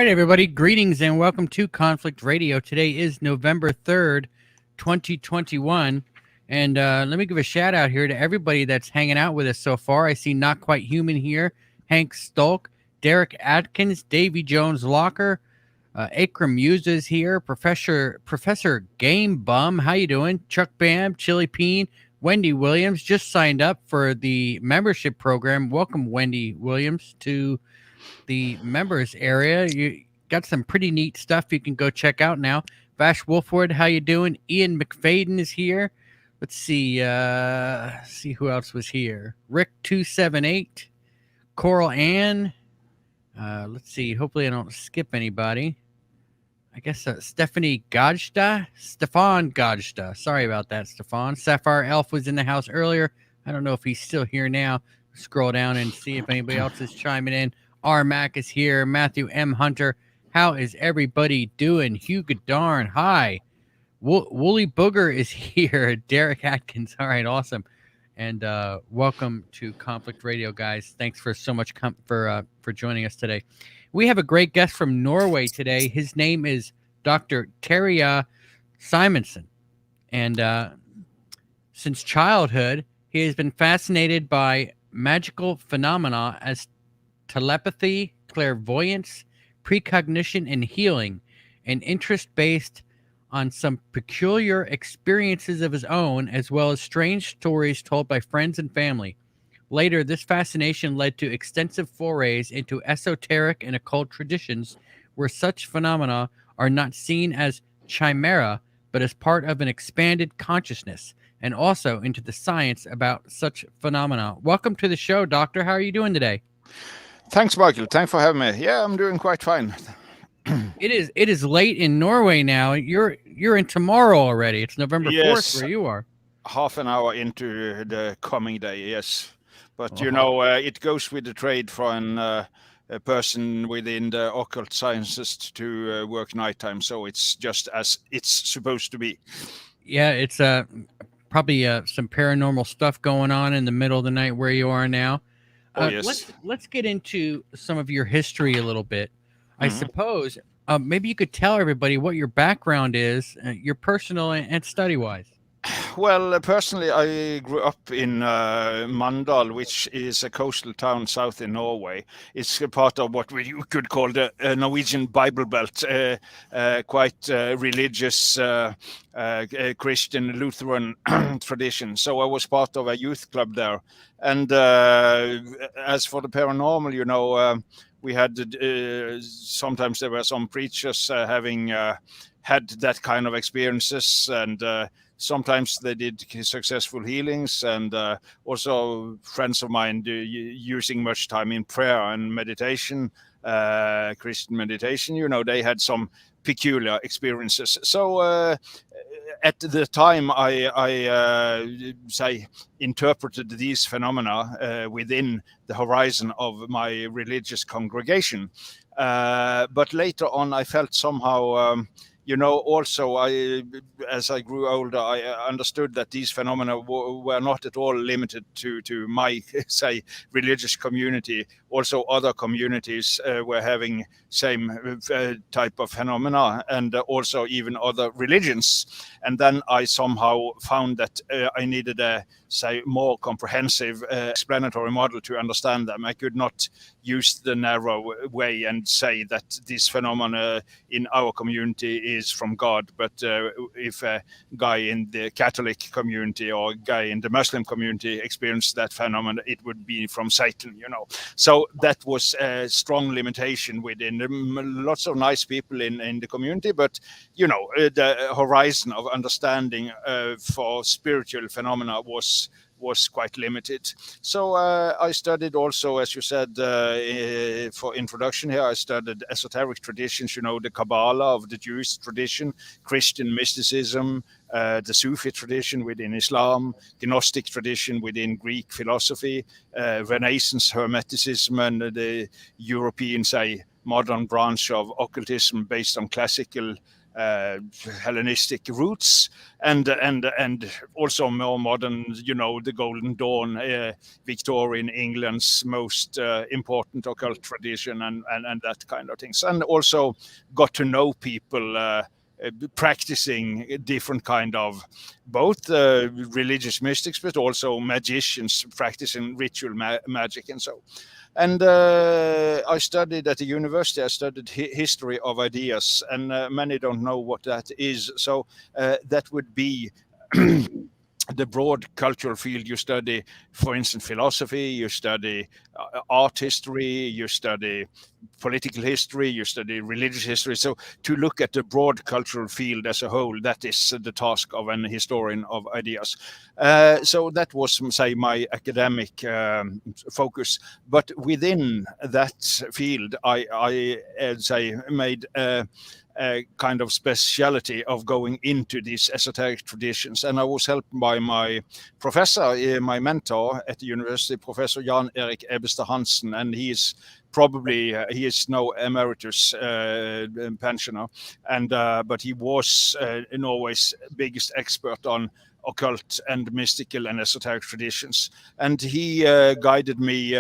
right, everybody. Greetings and welcome to Conflict Radio. Today is November 3rd, 2021. And let me give a shout out here to everybody that's hanging out with us so far. I see Not Quite Human here, Hank Stolk, Derek Atkins, Davy Jones Locker, Akram Muses here, Professor Game Bum. How you doing? Chuck Bam, Chili Peen, Wendy Williams just signed up for the membership program. Welcome, Wendy Williams, to the members area. You got some pretty neat stuff you can go check out now. Vash Wolfwood, how you doing? Ian McFadden is here. Let's see who else was here. Rick 278, Coral Ann. Let's see. Hopefully I don't skip anybody. I guess Stefan Gajda. Sorry about that, Stefan. Sapphire Elf was in the house earlier. I don't know if he's still here now. Scroll down and see if anybody else is chiming in. R. Mac is here. Matthew M. Hunter. How is everybody doing? Hugh Godarn. Hi. Woolly Booger is here. Derek Atkins. All right, awesome. And welcome to Conflict Radio, guys. Thanks for so much for joining us today. We have a great guest from Norway today. His name is Dr. Terje Simonsen. And since childhood, he has been fascinated by magical phenomena as telepathy, clairvoyance, precognition, and healing, an interest based on some peculiar experiences of his own, as well as strange stories told by friends and family. Later, this fascination led to extensive forays into esoteric and occult traditions, where such phenomena are not seen as chimera, but as part of an expanded consciousness, and also into the science about such phenomena. Welcome to the show, Doctor. How are you doing today? Thanks, Michael. Thanks for having me. Yeah, I'm doing quite fine. It is late in Norway now. You're in tomorrow already. It's November 4th where you are. Half an hour into the coming day, yes. But you know, it goes with the trade for a person within the occult sciences to work nighttime. So it's just as it's supposed to be. Yeah, it's probably some paranormal stuff going on in the middle of the night where you are now. Yes. Let's get into some of your history a little bit. I suppose maybe you could tell everybody what your background is, your personal and study-wise. Well, personally, I grew up in Mandal, which is a coastal town south in Norway. It's a part of what you could call the Norwegian Bible Belt, quite religious Christian Lutheran tradition. So I was part of a youth club there. And as for the paranormal, you know, we had sometimes there were some preachers having had that kind of experiences, and sometimes they did successful healings, and also friends of mine using much time in prayer and meditation, Christian meditation. You know, they had some peculiar experiences. So at the time, I say interpreted these phenomena within the horizon of my religious congregation. But later on, I felt somehow. You know, also, as I grew older, I understood that these phenomena were not at all limited to my, say, religious community. Also, other communities were having same type of phenomena, and also even other religions. And then I somehow found that I needed a, say, more comprehensive explanatory model to understand them. I could not use the narrow way and say that this phenomena in our community is from God, but if a guy in the Catholic community or a guy in the Muslim community experienced that phenomenon, it would be from Satan, you know. So that was a strong limitation within lots of nice people in the community, but you know, the horizon of understanding for spiritual phenomena was quite limited. So I studied also, as you said, for introduction here, I studied esoteric traditions, you know, the Kabbalah of the Jewish tradition, Christian mysticism, the Sufi tradition within Islam, Gnostic tradition within Greek philosophy, Renaissance Hermeticism, and the European, say, modern branch of occultism based on classical Hellenistic roots, and also more modern, the Golden Dawn, Victorian England's most important occult tradition, and that kind of things, and also got to know people practicing different kind of both religious mystics, but also magicians practicing ritual magic and so. And I studied at the university. I studied history of ideas, and many don't know what that is. So that would be the broad cultural field. You study, for instance, philosophy, you study art history, you study political history, you study religious history. So to look at the broad cultural field as a whole, that is the task of an historian of ideas. So that was, say, my academic focus. But within that field, I say, made a kind of speciality of going into these esoteric traditions. And I was helped by my professor, my mentor at the university, Professor Jan Erik Ebbestad Hansen, and he is now emeritus pensioner, and but he was Norway's biggest expert on occult and mystical and esoteric traditions, and he guided me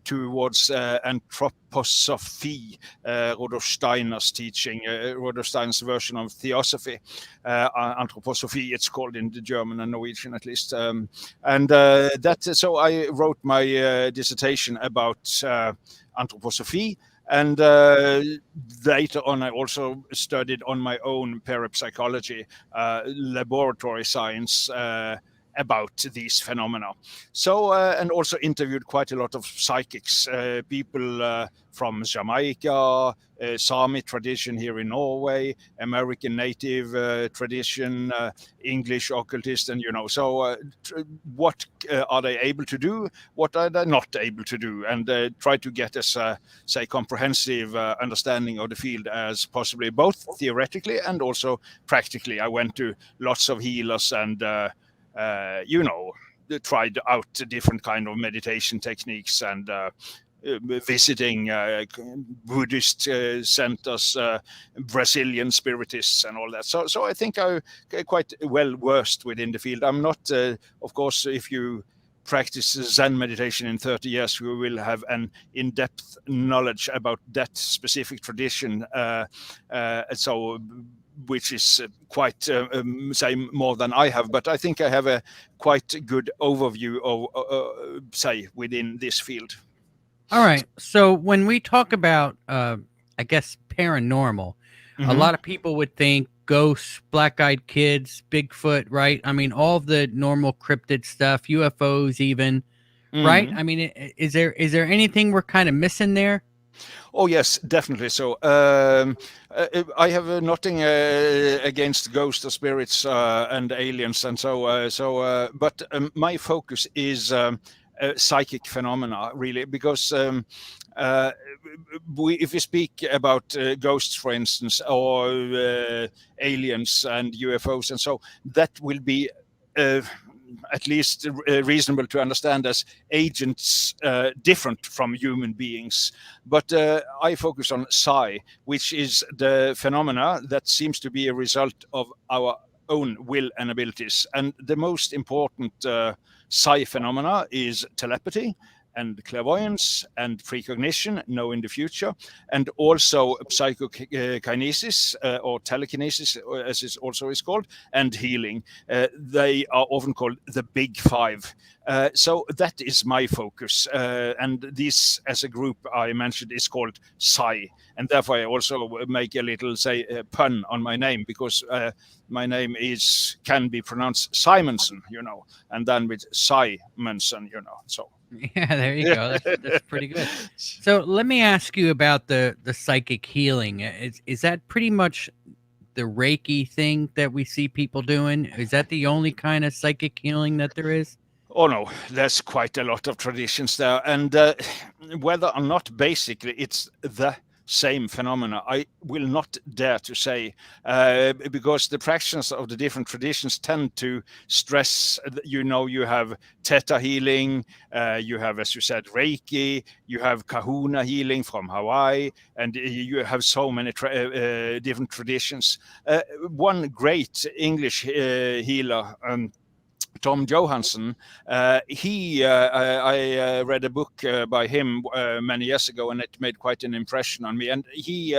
towards anthroposophy, Rudolf Steiner's teaching, Rudolf Steiner's version of theosophy, anthroposophy it's called in the German and Norwegian at least, so I wrote my dissertation about anthroposophy, and later on I also studied on my own parapsychology, laboratory science, about these phenomena. So, and also interviewed quite a lot of psychics, people from Jamaica, Sami tradition here in Norway, American native tradition, English occultist, and so what are they able to do? What are they not able to do? And try to get as say comprehensive understanding of the field as possibly, both theoretically and also practically. I went to lots of healers and tried out different kind of meditation techniques, and visiting Buddhist centers, Brazilian spiritists and all that. So I think I'm quite well versed within the field. I'm not, of course, if you practice Zen meditation in 30 years, you will have an in-depth knowledge about that specific tradition. So which is quite, say, more than I have. But I think I have a quite good overview of, say, within this field. All right. So when we talk about, I guess, paranormal, a lot of people would think ghosts, black-eyed kids, Bigfoot, right? I mean, all the normal cryptid stuff, UFOs even, right? I mean, is there anything we're kind of missing there? Oh yes, definitely. So I have nothing against ghosts or spirits and aliens and so. But my focus is psychic phenomena, really, because if we speak about ghosts, for instance, or aliens and UFOs, and so that will be at least reasonable to understand as agents different from human beings. But I focus on psi, which is the phenomena that seems to be a result of our own will and abilities. And the most important psi phenomena is telepathy and clairvoyance and precognition, knowing the future, and also psychokinesis or telekinesis, as it also is called, and healing. They are often called the Big Five. So that is my focus. And this, as a group I mentioned, is called Psi. And therefore I also make a little, say, pun on my name, because my name can be pronounced Simonsen, and then with Simonsen, so. Yeah, there you go. That's pretty good. So let me ask you about the psychic healing. Is that pretty much the Reiki thing that we see people doing? Is that the only kind of psychic healing that there is? Oh no, there's quite a lot of traditions there, and whether or not basically it's the same phenomena. I will not dare to say, because the practitioners of the different traditions tend to stress, you have theta healing, you have, as you said, Reiki, you have Kahuna healing from Hawaii, and you have so many different traditions. One great English healer, Tom Johansson, I read a book by him many years ago, and it made quite an impression on me. And he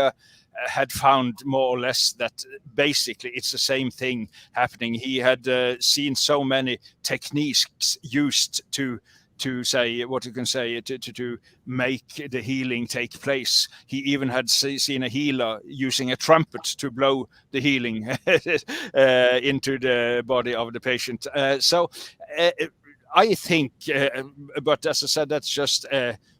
had found more or less that basically it's the same thing happening. He had seen so many techniques used to say what you can say to make the healing take place. He even had seen a healer using a trumpet to blow the healing into the body of the patient. So I think, but as I said, that's just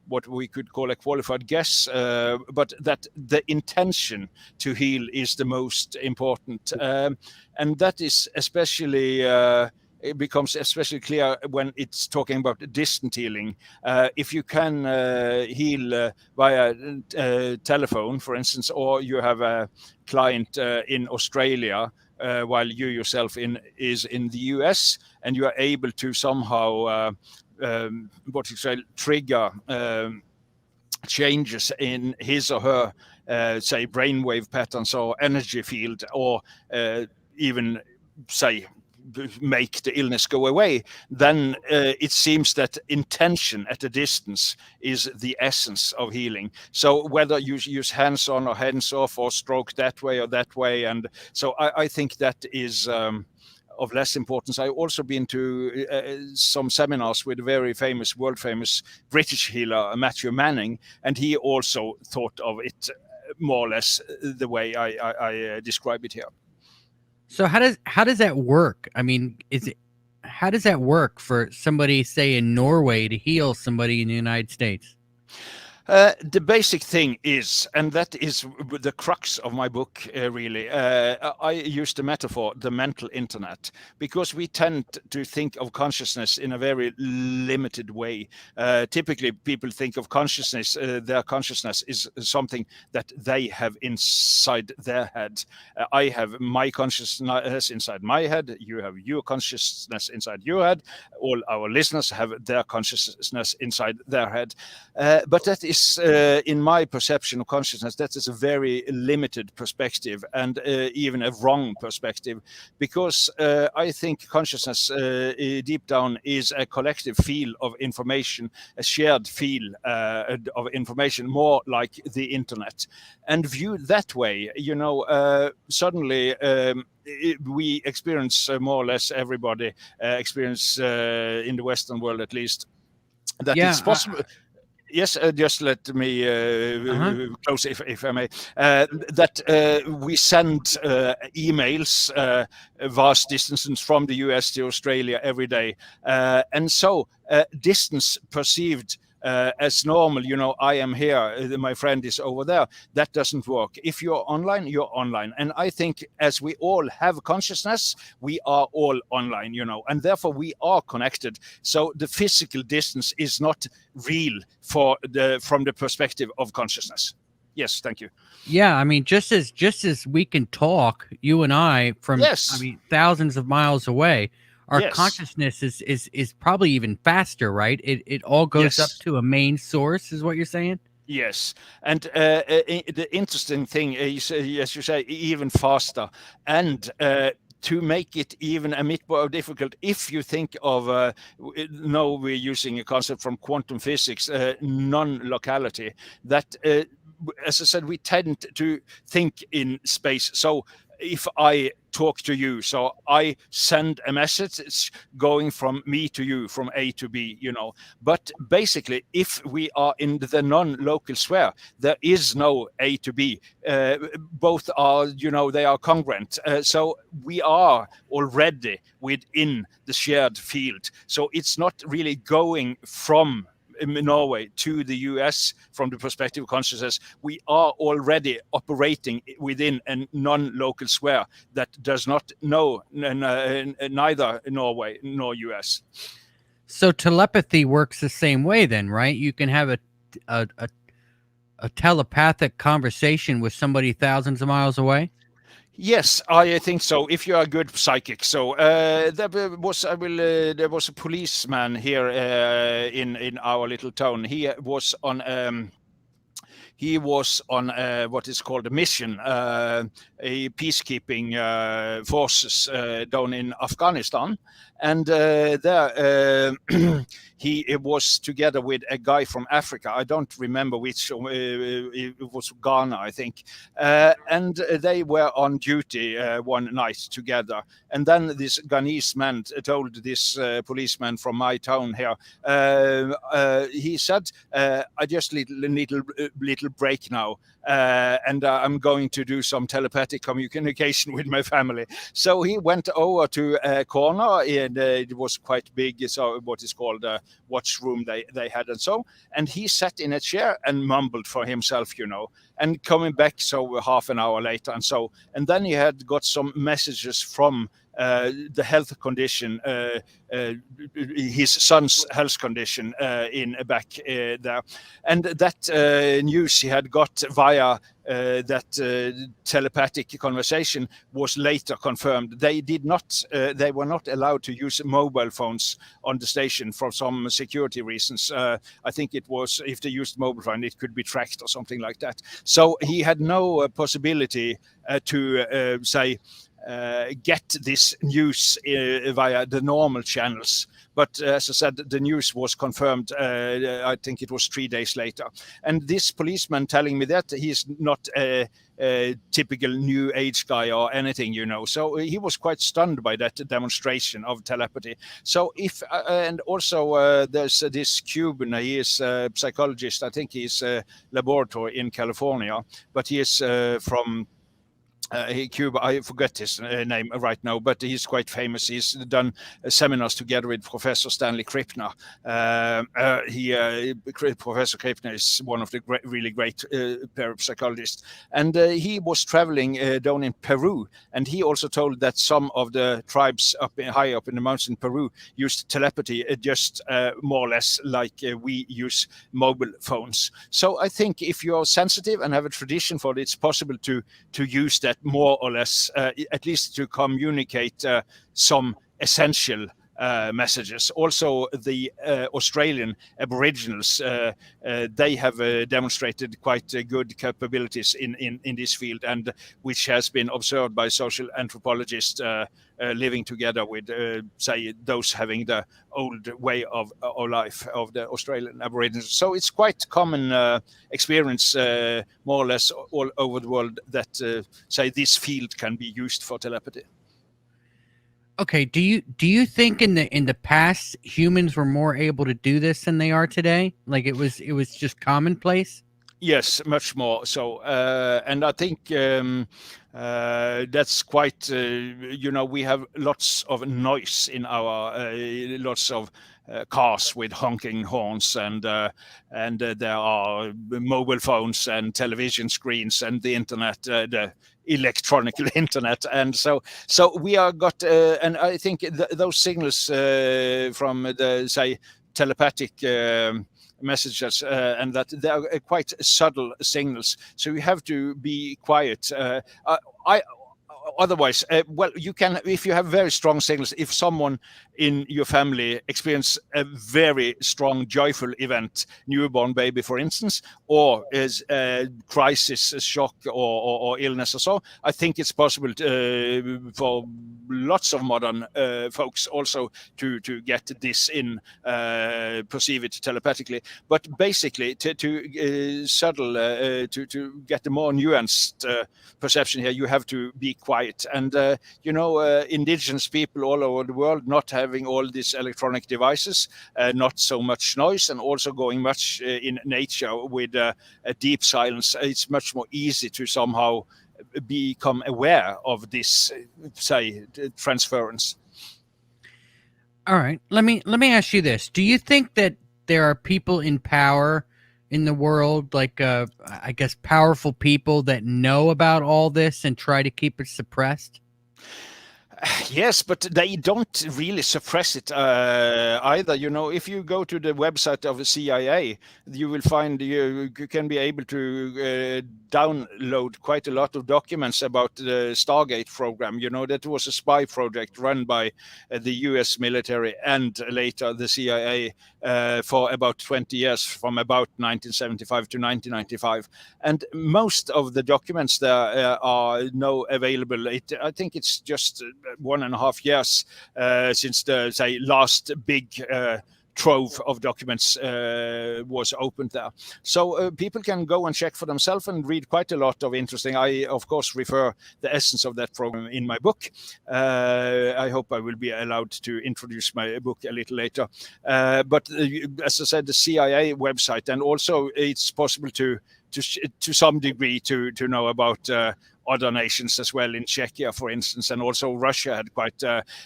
what we could call a qualified guess, but that the intention to heal is the most important, and that is especially. It becomes especially clear when it's talking about distant healing. If you can heal via telephone, for instance, or you have a client in Australia while you yourself is in the US, and you are able to somehow trigger changes in his or her, say, brainwave patterns or energy field, or even, say, make the illness go away, then it seems that intention at a distance is the essence of healing. So whether you use hands-on or hands-off or stroke that way or that way, and so I think that is of less importance. I've also been to some seminars with a very famous, world-famous British healer, Matthew Manning, and he also thought of it more or less the way I describe it here. So how does that work? I mean, how does that work for somebody, say, in Norway to heal somebody in the United States? The basic thing is, and that is the crux of my book, really, I use the metaphor, the mental internet, because we tend to think of consciousness in a very limited way. Typically, people think of consciousness, their consciousness is something that they have inside their head. I have my consciousness inside my head, you have your consciousness inside your head, all our listeners have their consciousness inside their head. But that is, in my perception of consciousness, that is a very limited perspective, and even a wrong perspective, because I think consciousness deep down is a collective field of information, a shared field of information, more like the internet. And viewed that way, suddenly we experience, more or less everybody experience in the Western world at least, that it's possible. Yes, just let me close, if I may. That we send emails vast distances from the US to Australia every day. And so distance perceived as normal, I am here, my friend is over there, that doesn't work. If you're online, you're online. And I think as we all have consciousness, we are all online, and therefore we are connected. So the physical distance is not real from the perspective of consciousness. Yes, thank you. Yeah, I mean, just as we can talk, you and I, from thousands of miles away, our consciousness is probably even faster, right? It all goes up to a main source, is what you're saying? Yes, and the interesting thing is, as you say, even faster, and to make it even a bit more difficult, if you think of, now we're using a concept from quantum physics, non-locality, that, as I said, we tend to think in space. So if I talk to you, so I send a message, it's going from me to you, from A to B, But basically, if we are in the non-local sphere, there is no A to B. Both are, they are congruent. So we are already within the shared field. So it's not really going from Norway to the US from the perspective of consciousness. We are already operating within a non-local sphere that does not know neither Norway nor US. So telepathy works the same way then, right? You can have a telepathic conversation with somebody thousands of miles away? Yes, I think so. If you are a good psychic, so there was a policeman here in our little town. He was on what is called a mission, a peacekeeping forces down in Afghanistan, and there he was together with a guy from Africa. I don't remember which. It was Ghana, I think, and they were on duty one night together. And then this Ghanese man told this policeman from my town here. He said, "I just need a little break now, and I'm going to do some telepathic communication with my family." So he went over to a corner, and it was quite big, so what is called a watchroom they had, and he sat in a chair and mumbled for himself, and coming back so half an hour later, and then he had got some messages from the health condition, his son's health condition in back there, and that news he had got via that telepathic conversation was later confirmed. They were not allowed to use mobile phones on the station for some security reasons. I think it was, if they used mobile phone, it could be tracked or something like that. So he had no possibility to say, get this news via the normal channels. But as I said, the news was confirmed, I think it was 3 days later. And this policeman telling me that he's not a typical new age guy or anything, So he was quite stunned by that demonstration of telepathy. So and also there's this Cuban, he is a psychologist. I think he's a laboratory in California, but he is from Cuba. I forget his name right now, but he's quite famous. He's done seminars together with Professor Stanley Krippner. Professor Krippner is one of the really great parapsychologists, and he was traveling down in Peru, and he also told that some of the tribes high up in the mountains in Peru used telepathy just more or less like we use mobile phones. So I think if you are sensitive and have a tradition for it, it's possible to use that more or less, at least to communicate some essential messages. Also, the Australian Aboriginals, they have demonstrated quite good capabilities in this field, and which has been observed by social anthropologists living together with, say, those having the old way of life of the Australian Aborigines. So it's quite common experience, more or less all over the world, that say this field can be used for telepathy. Okay, do you think in the past humans were more able to do this than they are today? Like it was just commonplace? Yes, much more so, and I think that's quite. We have lots of noise in our lots of cars with honking horns, and there are mobile phones and television screens and the internet, the electronic internet, and so we are got, and I think those signals from the, say, telepathic messages, and that they are quite subtle signals, so you have to be quiet. Otherwise, you can, if you have very strong signals, if someone in your family experience a very strong joyful event, newborn baby for instance, or is a crisis, a shock, or illness or so, I think it's possible for lots of modern folks also to get this in, perceive it telepathically. But basically to subtle, to get a more nuanced perception here, you have to be quiet. And indigenous people all over the world not having all these electronic devices, not so much noise, and also going much in nature with a deep silence, it's much more easy to somehow become aware of this, say, transference. All right, let me ask you this: do you think that there are people in power in the world, like I guess powerful people, that know about all this and try to keep it suppressed? Yes, but they don't really suppress it either. You know, if you go to the website of the CIA, you will find you can be able to download quite a lot of documents about the Stargate program. You know, that was a spy project run by the US military and later the CIA for about 20 years, from about 1975 to 1995. And most of the documents there are now available. I think it's just 1.5 years since the, say, last big trove of documents was opened there. So people can go and check for themselves and read quite a lot of interesting. I, of course, refer the essence of that program in my book. I hope I will be allowed to introduce my book a little later. But as I said, the CIA website, and also it's possible to some degree to know about other nations as well, in Czechia, for instance, and also Russia had quite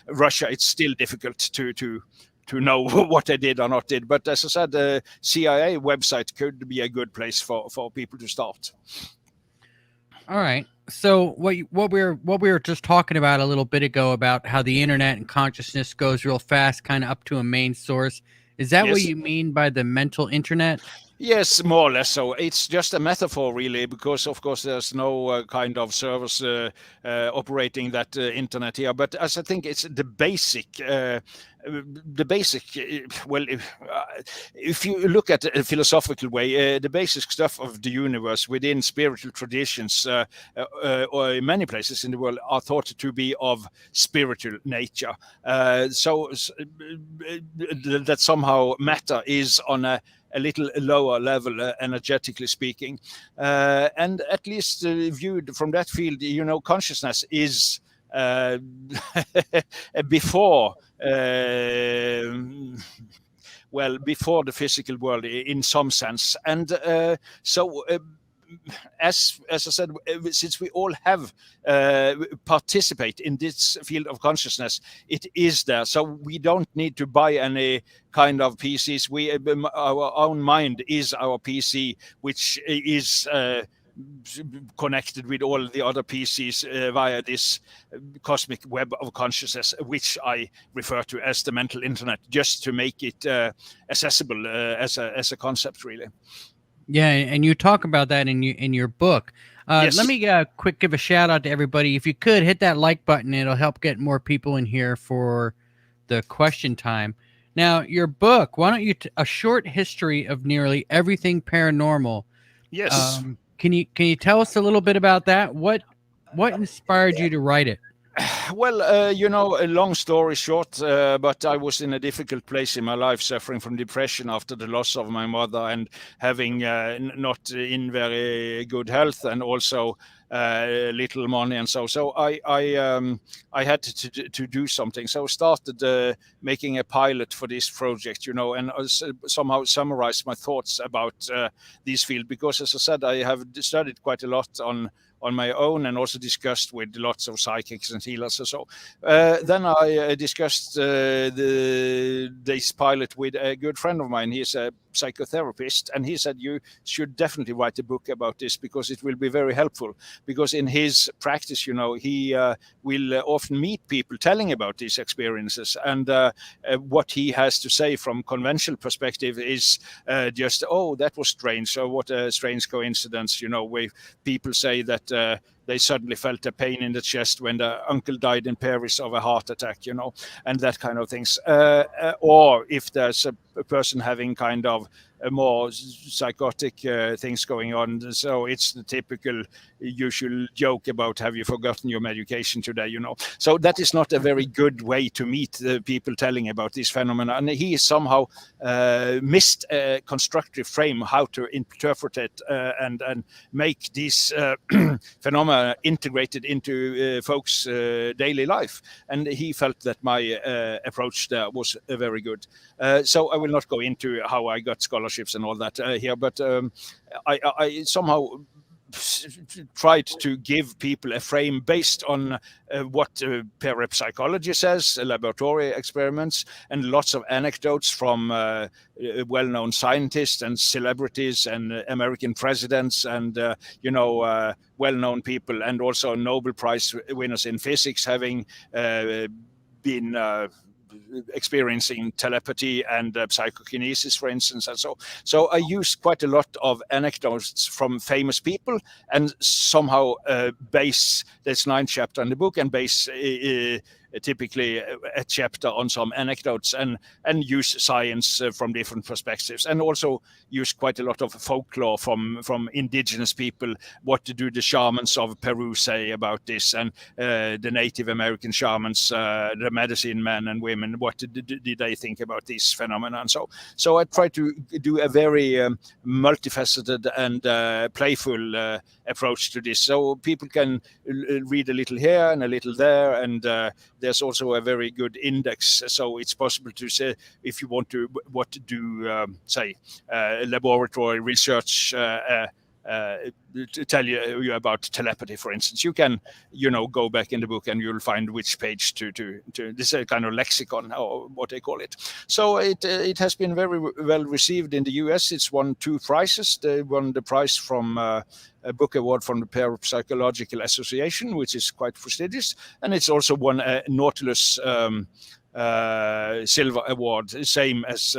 Russia. It's still difficult to know what they did or not did, but as I said, the CIA website could be a good place for people to start. All right. So what we were just talking about a little bit ago about how the internet and consciousness goes real fast, kind of up to a main source. Is that what Yes. you mean by the mental internet? Yes, more or less so. It's just a metaphor, really, because of course there's no kind of service operating that internet here. But as I think it's the basic, well, if you look at a philosophical way, the basic stuff of the universe within spiritual traditions, or in many places in the world, are thought to be of spiritual nature. So that somehow matter is on a little lower level, energetically speaking. And at least viewed from that field, you know, consciousness is before, before the physical world in some sense. And so as I said, since we all have participate in this field of consciousness, it is there. So we don't need to buy any kind of PCs. Our own mind is our PC, which is connected with all the other PCs via this cosmic web of consciousness, which I refer to as the mental internet, just to make it accessible as a concept, really. Yeah, and you talk about that in your book. Yes. Let me quick give a shout out to everybody. If you could hit that like button, it'll help get more people in here for the question time. Now, your book, why don't you a short history of nearly everything paranormal? Yes. Can you tell us a little bit about that? What inspired you to write it? Well, you know, a long story short, but I was in a difficult place in my life, suffering from depression after the loss of my mother, and having not in very good health, and also little money, and so I had to do something. So I started making a pilot for this project, you know, and somehow summarize my thoughts about this field, because, as I said, I have studied quite a lot on my own, and also discussed with lots of psychics and healers. So then I discussed this pilot with a good friend of mine. He's a psychotherapist, and he said, you should definitely write a book about this, because it will be very helpful. Because in his practice, you know, he will often meet people telling about these experiences, and what he has to say from conventional perspective is just, oh, that was strange, or what a strange coincidence, you know, where people say that they suddenly felt a pain in the chest when the uncle died in Paris of a heart attack, you know, and that kind of things. Or if there's a person having kind of more psychotic things going on. So it's the typical usual joke about, have you forgotten your medication today, you know. So that is not a very good way to meet the people telling about this phenomena. And he somehow missed a constructive frame how to interpret it and make these phenomena integrated into folks' daily life. And he felt that my approach there was very good. So I will not go into how I got scholarships and all that here, but I somehow tried to give people a frame based on what parapsychology says, laboratory experiments, and lots of anecdotes from well-known scientists and celebrities and American presidents and well-known people, and also Nobel Prize winners in physics having been experiencing telepathy and psychokinesis, for instance, and so I use quite a lot of anecdotes from famous people, and somehow base this 9th chapter in the book, and base typically a chapter on some anecdotes, and use science from different perspectives, and also use quite a lot of folklore from indigenous people. What do the shamans of Peru say about this, and the Native American shamans, the medicine men and women, what did they think about this phenomenon? So I try to do a very multifaceted and playful approach to this, so people can read a little here and a little there, and there's also a very good index, so it's possible to say, if you want to laboratory research to tell you about telepathy, for instance, you can go back in the book and you'll find which page to this is a kind of lexicon, or what they call it. So it has been very well received in the US. It's won 2 prizes. They won the prize from a book award from the Parapsychological Association, which is quite prestigious, and it's also won a Nautilus Silver Award, same as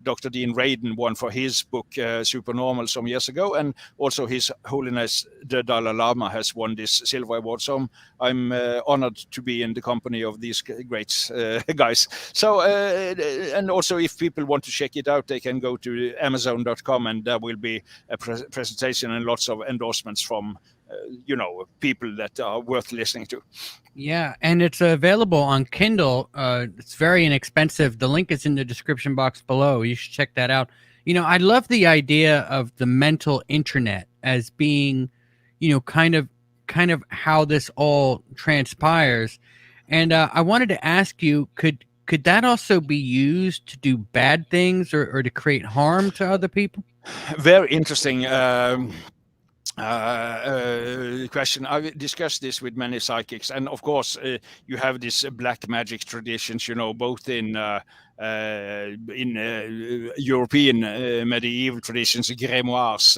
Dr. Dean Radin won for his book Supernormal some years ago, and also His Holiness the Dalai Lama has won this Silver Award. So I'm honored to be in the company of these great guys. So and also, if people want to check it out, they can go to Amazon.com, and there will be a presentation and lots of endorsements from people that are worth listening to. Yeah, and it's available on Kindle. It's very inexpensive. The link is in the description box below. You should check that out. I love the idea of the mental internet as being, kind of how this all transpires. And I wanted to ask you, could that also be used to do bad things or to create harm to other people? Very interesting question. I've discussed this with many psychics, and of course you have this black magic traditions, both in European medieval traditions, grimoires,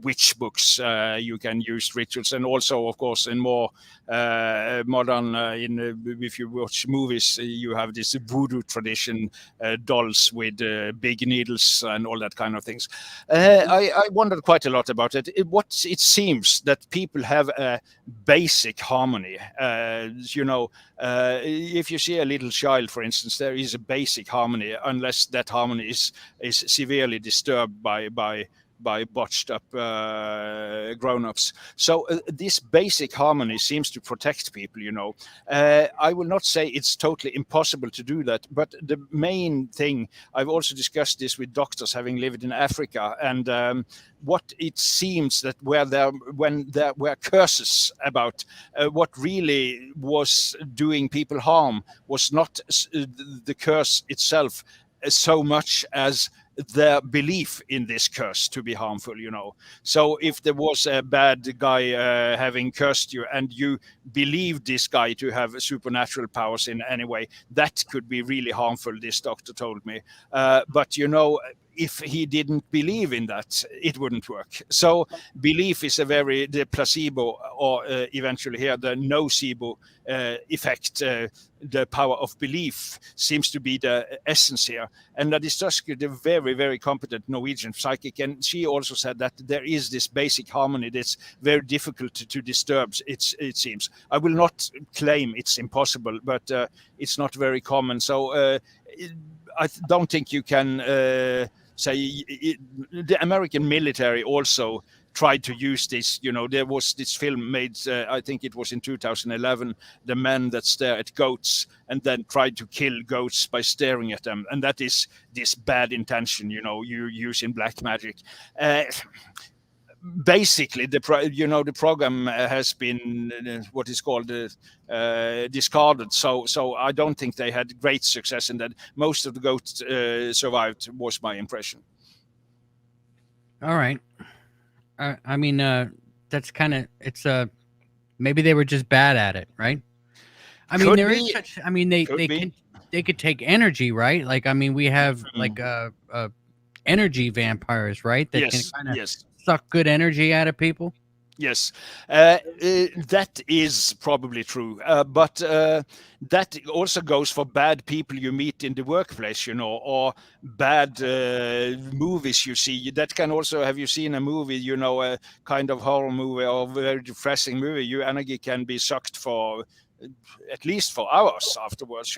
witch books. You can use rituals, and also, of course, in more modern, if you watch movies, you have this voodoo tradition, dolls with big needles and all that kind of things. I wondered quite a lot about it. It seems that people have a basic harmony. If you see a little child, for instance, there is a basic harmony, unless that harmony is severely disturbed by botched up grown-ups. So this basic harmony seems to protect people, I will not say it's totally impossible to do that, but the main thing, I've also discussed this with doctors having lived in Africa, and what it seems that when there were curses about what really was doing people harm was not the curse itself so much as their belief in this curse to be harmful, So if there was a bad guy having cursed you, and you believed this guy to have supernatural powers in any way, that could be really harmful, this doctor told me. But if he didn't believe in that, it wouldn't work. So belief is the placebo, or eventually here the nocebo effect. The power of belief seems to be the essence here. And Nadistuski, the very, very competent Norwegian psychic, and she also said that there is this basic harmony that's very difficult to disturb, it seems. I will not claim it's impossible, but it's not very common. So I don't think you can say the American military also tried to use this. There was this film made, I think it was in 2011, The Man That Stare at Goats, and then tried to kill goats by staring at them. And that is this bad intention, you use in black magic. Basically, the program has been what is called discarded. So I don't think they had great success in that. Most of the goats survived, was my impression. All right. I mean, that's kind of it's maybe they were just bad at it, right? I mean, Could there is be, such. I mean, they could they be. can they could take energy, right? Like, I mean, we have Mm. like energy vampires, right? That can Yes, kind of yes. suck good energy out of people. Yes, that is probably true. But that also goes for bad people you meet in the workplace, or bad movies you see. That can also, have you seen a movie, a kind of horror movie or very depressing movie, your energy can be sucked for at least for hours afterwards.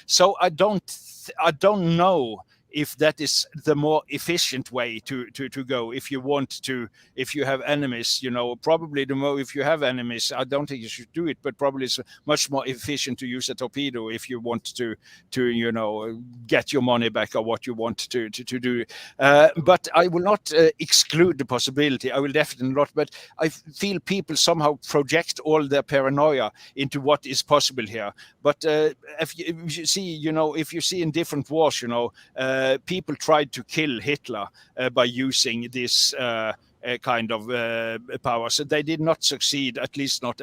So I don't know if that is the more efficient way to go. If you have enemies, probably the more, if you have enemies, I don't think you should do it, but probably it's much more efficient to use a torpedo if you want to get your money back or what you want to do. But I will not exclude the possibility. I will definitely not, but I feel people somehow project all their paranoia into what is possible here. But if you see in different wars, people tried to kill Hitler by using this kind of power. So they did not succeed, at least not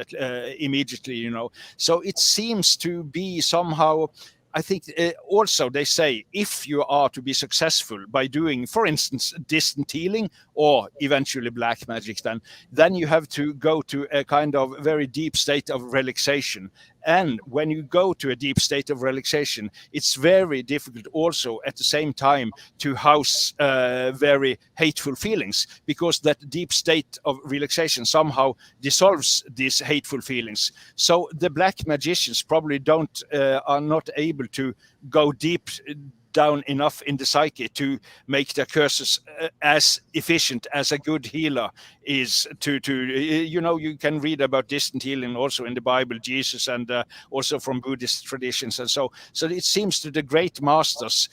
immediately. So it seems to be somehow. I think also they say if you are to be successful by doing, for instance, distant healing or eventually black magic, then you have to go to a kind of very deep state of relaxation. And when you go to a deep state of relaxation, it's very difficult also at the same time to house very hateful feelings, because that deep state of relaxation somehow dissolves these hateful feelings. So the black magicians probably are not able to go deep down enough in the psyche to make their curses as efficient as a good healer is you can read about distant healing also in the Bible, Jesus, and also from Buddhist traditions. And so it seems to the great masters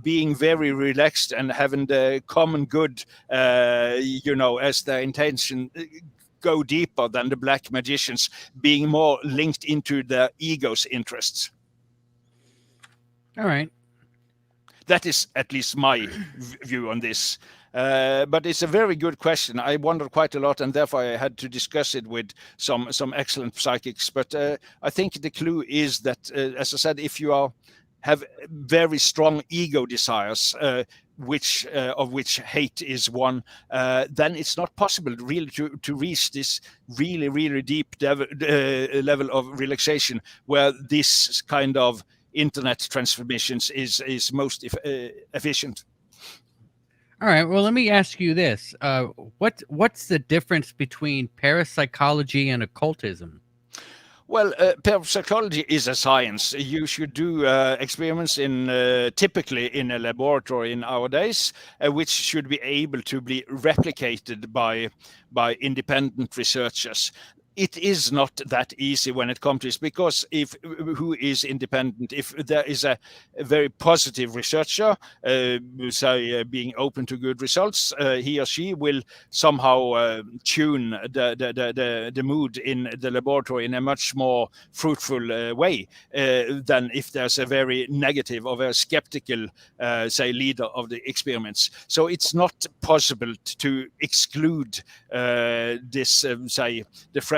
being very relaxed and having the common good as their intention, go deeper than the black magicians being more linked into their ego's interests. All right. That is at least my view on this. But it's a very good question. I wondered quite a lot, and therefore I had to discuss it with some excellent psychics. But I think the clue is that, as I said, if you have very strong ego desires, of which hate is one, then it's not possible really to reach this really, really deep level of relaxation where this kind of internet transformations is most efficient. All right. Well, let me ask you this: what's the difference between parapsychology and occultism? Well, parapsychology is a science. You should do experiments typically in a laboratory in our days, which should be able to be replicated by independent researchers. It is not that easy when it comes to this, because who is independent? If there is a very positive researcher, being open to good results, he or she will somehow tune the mood in the laboratory in a much more fruitful way than if there's a very negative or very skeptical, leader of the experiments. So it's not possible to exclude this,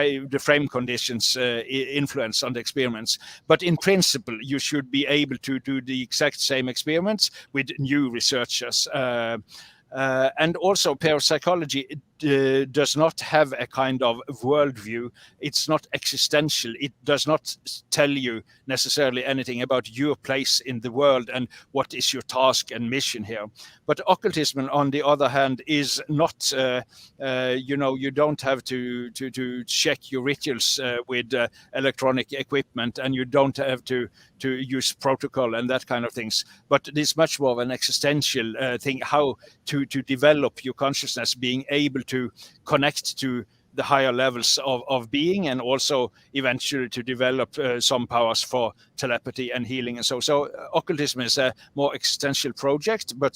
the frame conditions influence on the experiments. But in principle, you should be able to do the exact same experiments with new researchers. And also parapsychology does not have a kind of worldview. It's not existential. It does not tell you necessarily anything about your place in the world and what is your task and mission here. But occultism, on the other hand, is not, you don't have to check your rituals with electronic equipment, and you don't have to use protocol and that kind of things. But it is much more of an existential thing, how to develop your consciousness, being able to connect to the higher levels of being, and also eventually to develop some powers for telepathy and healing. And so occultism is a more existential project, but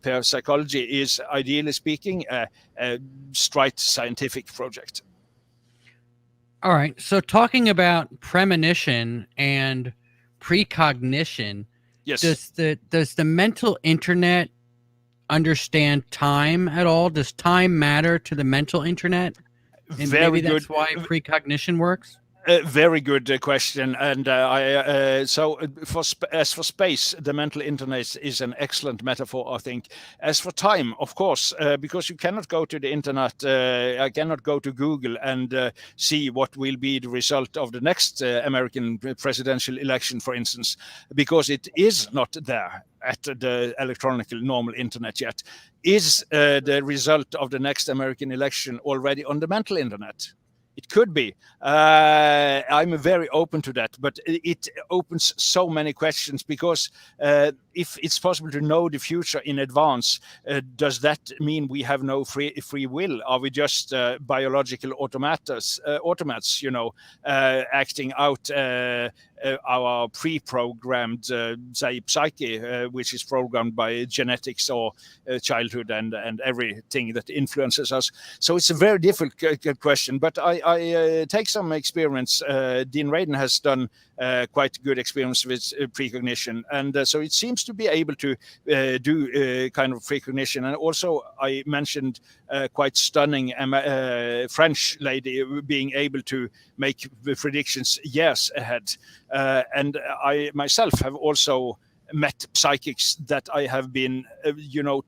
parapsychology is, ideally speaking, a straight scientific project. All right. So talking about premonition and precognition, Yes. does the mental internet understand time at all? Does time matter to the mental internet? And Very maybe good. that's why precognition works? Very good question, and as for space, the mental internet is an excellent metaphor, I think. As for time, of course, because you cannot go to the internet, I cannot go to Google and see what will be the result of the next American presidential election, for instance, because it is not there at the electronic normal internet yet. Is the result of the next American election already on the mental internet? It could be. I'm very open to that, but it opens so many questions because if it's possible to know the future in advance, does that mean we have no free will? Are we just biological automats, acting out our pre-programmed, say, psyche, which is programmed by genetics or childhood and everything that influences us? So it's a very difficult question, but I take some experience. Dean Radin has done quite good experience with precognition, and so it seems to be able to do kind of precognition. And also, I mentioned quite stunning French lady being able to make predictions years ahead. And I myself have also met psychics that I have been,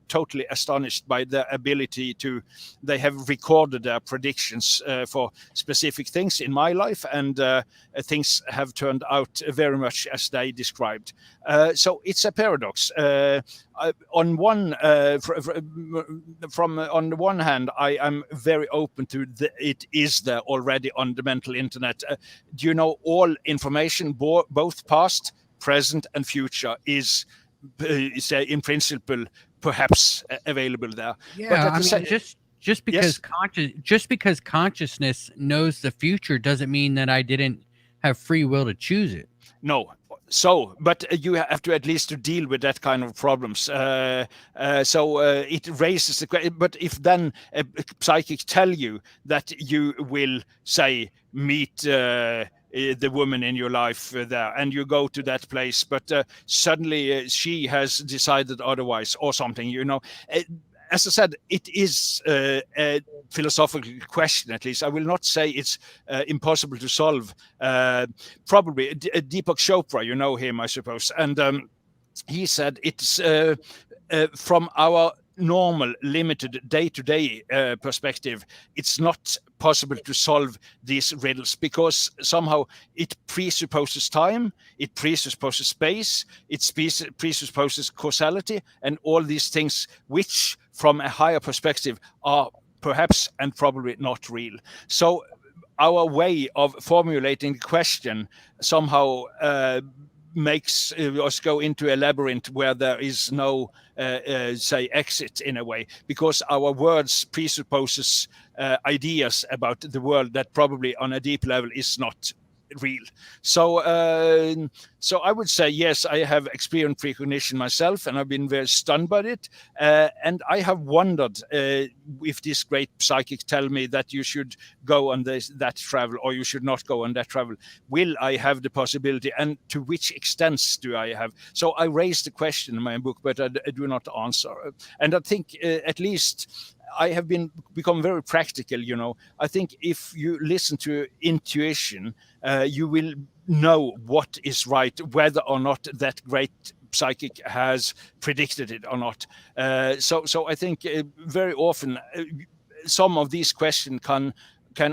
totally astonished by their ability to. They have recorded their predictions for specific things in my life, and things have turned out very much as they described. So it's a paradox. On the one hand, I am very open to it is there already on the mental internet. All information, both past, present and future, is in principle perhaps available there. Yeah, I mean, just because consciousness knows the future doesn't mean that I didn't have free will to choose it. No. So, but you have to at least to deal with that kind of problems. So it raises the question. But if then a psychic tell you that you will, say, meet the woman in your life there, and you go to that place, but suddenly she has decided otherwise or something, as I said, it is a philosophical question, at least. I will not say it's impossible to solve. Probably Deepak Chopra, you know him, I suppose. And he said it's from our normal, limited day-to-day perspective, it's not possible to solve these riddles because somehow it presupposes time, it presupposes space, it presupposes causality, and all these things which, from a higher perspective, are perhaps and probably not real. So our way of formulating the question somehow makes us go into a labyrinth where there is no, say, exit in a way, because our words presupposes ideas about the world that probably on a deep level is not real. So I would say, yes, I have experienced precognition myself, and I've been very stunned by it. And I have wondered if this great psychic tell me that you should go on that travel, or you should not go on that travel. Will I have the possibility, and to which extents do I have? So I raised the question in my book, but I do not answer. And I think at least I have become very practical. I think if you listen to intuition, you will know what is right, whether or not that great psychic has predicted it or not. So I think very often some of these questions can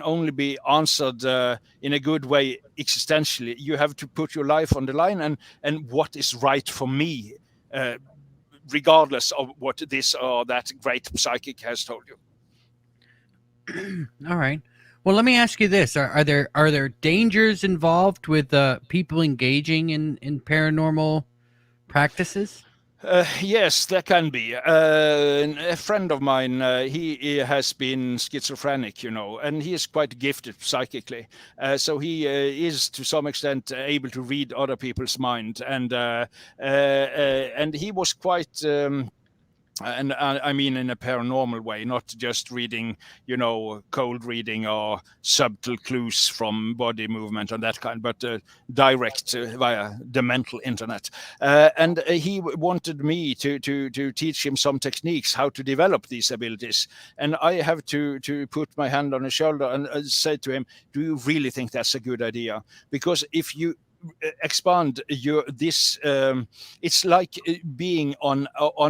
only be answered in a good way existentially. You have to put your life on the line, and what is right for me, regardless of what this or that great psychic has told you. All right. Well, let me ask you this: Are there dangers involved with people engaging in paranormal practices? Yes, there can be. A friend of mine, he has been schizophrenic, and he is quite gifted psychically. So he is to some extent able to read other people's mind, and he was quite and I mean in a paranormal way, not just reading, cold reading or subtle clues from body movement and that kind, but direct via the mental internet. And he wanted me to teach him some techniques how to develop these abilities. And I have to put my hand on his shoulder and say to him, "Do you really think that's a good idea? Because if you expand your this it's like being on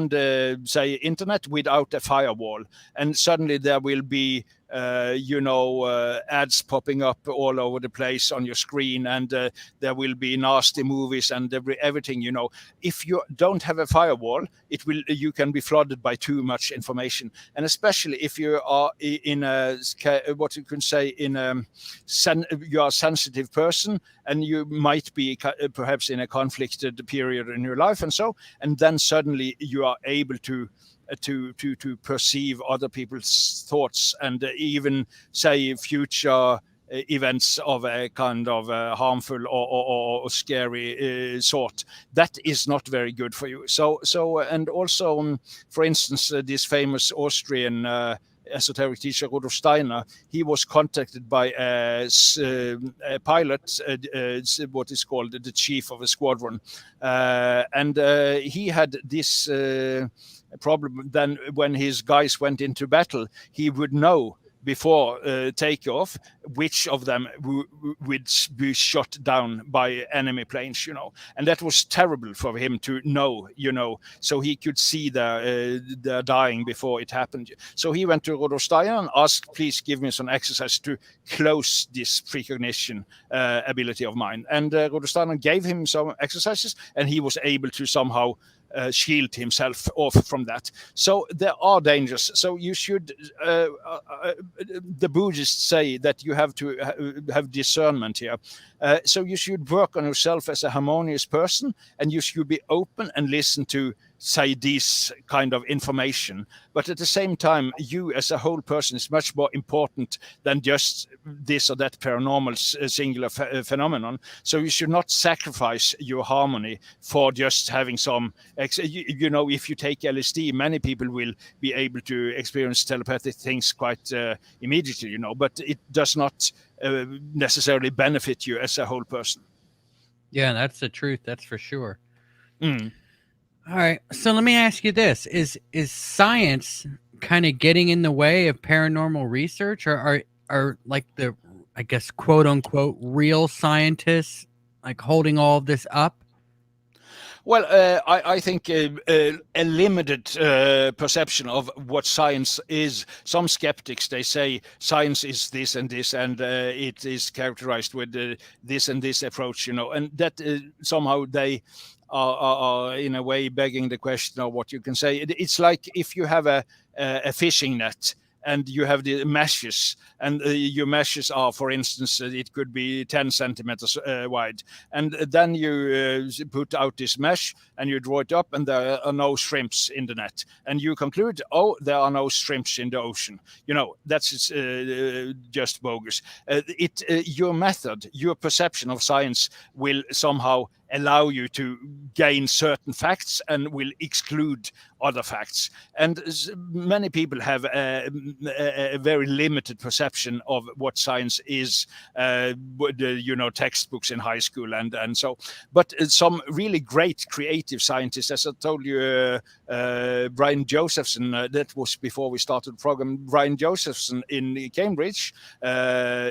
the, say, internet without a firewall, and suddenly there will be ads popping up all over the place on your screen, and there will be nasty movies and everything. If you don't have a firewall, you can be flooded by too much information, and especially if you are in a, what you can say, in you are a sensitive person, and you might be perhaps in a conflicted period in your life, and then suddenly you are able to perceive other people's thoughts, and even say future events of a kind of harmful or scary sort. That is not very good for you. So and also, for instance, this famous Austrian esoteric teacher Rudolf Steiner, he was contacted by a pilot, what is called the chief of a squadron, and he had this problem. Then when his guys went into battle, he would know before takeoff which of them would be shot down by enemy planes, and that was terrible for him to know, so he could see the dying before it happened. So he went to Rudolf Steiner and asked, "Please give me some exercise to close this precognition ability of mine." And Rudolf Steiner gave him some exercises, and he was able to somehow shield himself off from that. So there are dangers. So you should, the Buddhists say that you have to have discernment here. So you should work on yourself as a harmonious person, and you should be open and listen to, say, this kind of information. But at the same time, you as a whole person is much more important than just this or that paranormal singular phenomenon. So you should not sacrifice your harmony for just having some, if you take LSD, many people will be able to experience telepathic things quite immediately, but it does not necessarily benefit you as a whole person. Yeah, that's the truth. That's for sure. Mm. All right. So let me ask you this. Is science kind of getting in the way of paranormal research, or are like the, I guess, quote unquote, real scientists like holding all of this up? Well, I think a limited perception of what science is. Some skeptics, they say science is this and this, and it is characterized with this and this approach, and that somehow they are in a way begging the question of what you can say. It's like if you have a fishing net, and you have the meshes, and your meshes are, for instance, it could be 10 centimeters wide, and then you put out this mesh and you draw it up, and there are no shrimps in the net, and you conclude, oh, there are no shrimps in the ocean. That's just bogus. Your method, your perception of science will somehow allow you to gain certain facts and will exclude other facts. And many people have a very limited perception of what science is, textbooks in high school and so. But some really great creative scientists, as I told you, Brian Josephson, that was before we started the program, Brian Josephson in Cambridge,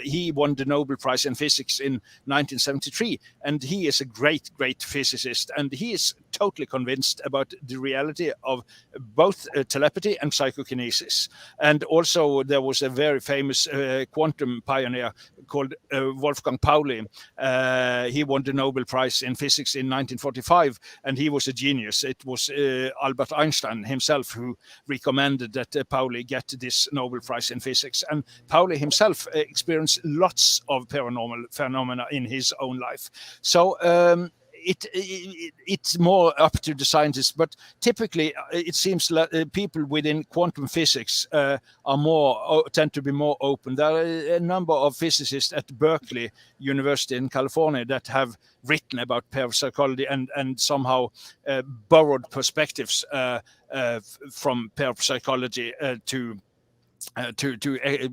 he won the Nobel Prize in Physics in 1973, and he is a great physicist, and he is totally convinced about the reality of both telepathy and psychokinesis. And also there was a very famous quantum pioneer called Wolfgang Pauli. He won the Nobel Prize in Physics in 1945, and he was a genius. It was Albert Einstein himself who recommended that Pauli get this Nobel Prize in Physics. And Pauli himself experienced lots of paranormal phenomena in his own life. So it's more up to the scientists. But typically, it seems like people within quantum physics tend to be more open. There are a number of physicists at Berkeley University in California that have written about parapsychology and somehow borrowed perspectives from parapsychology to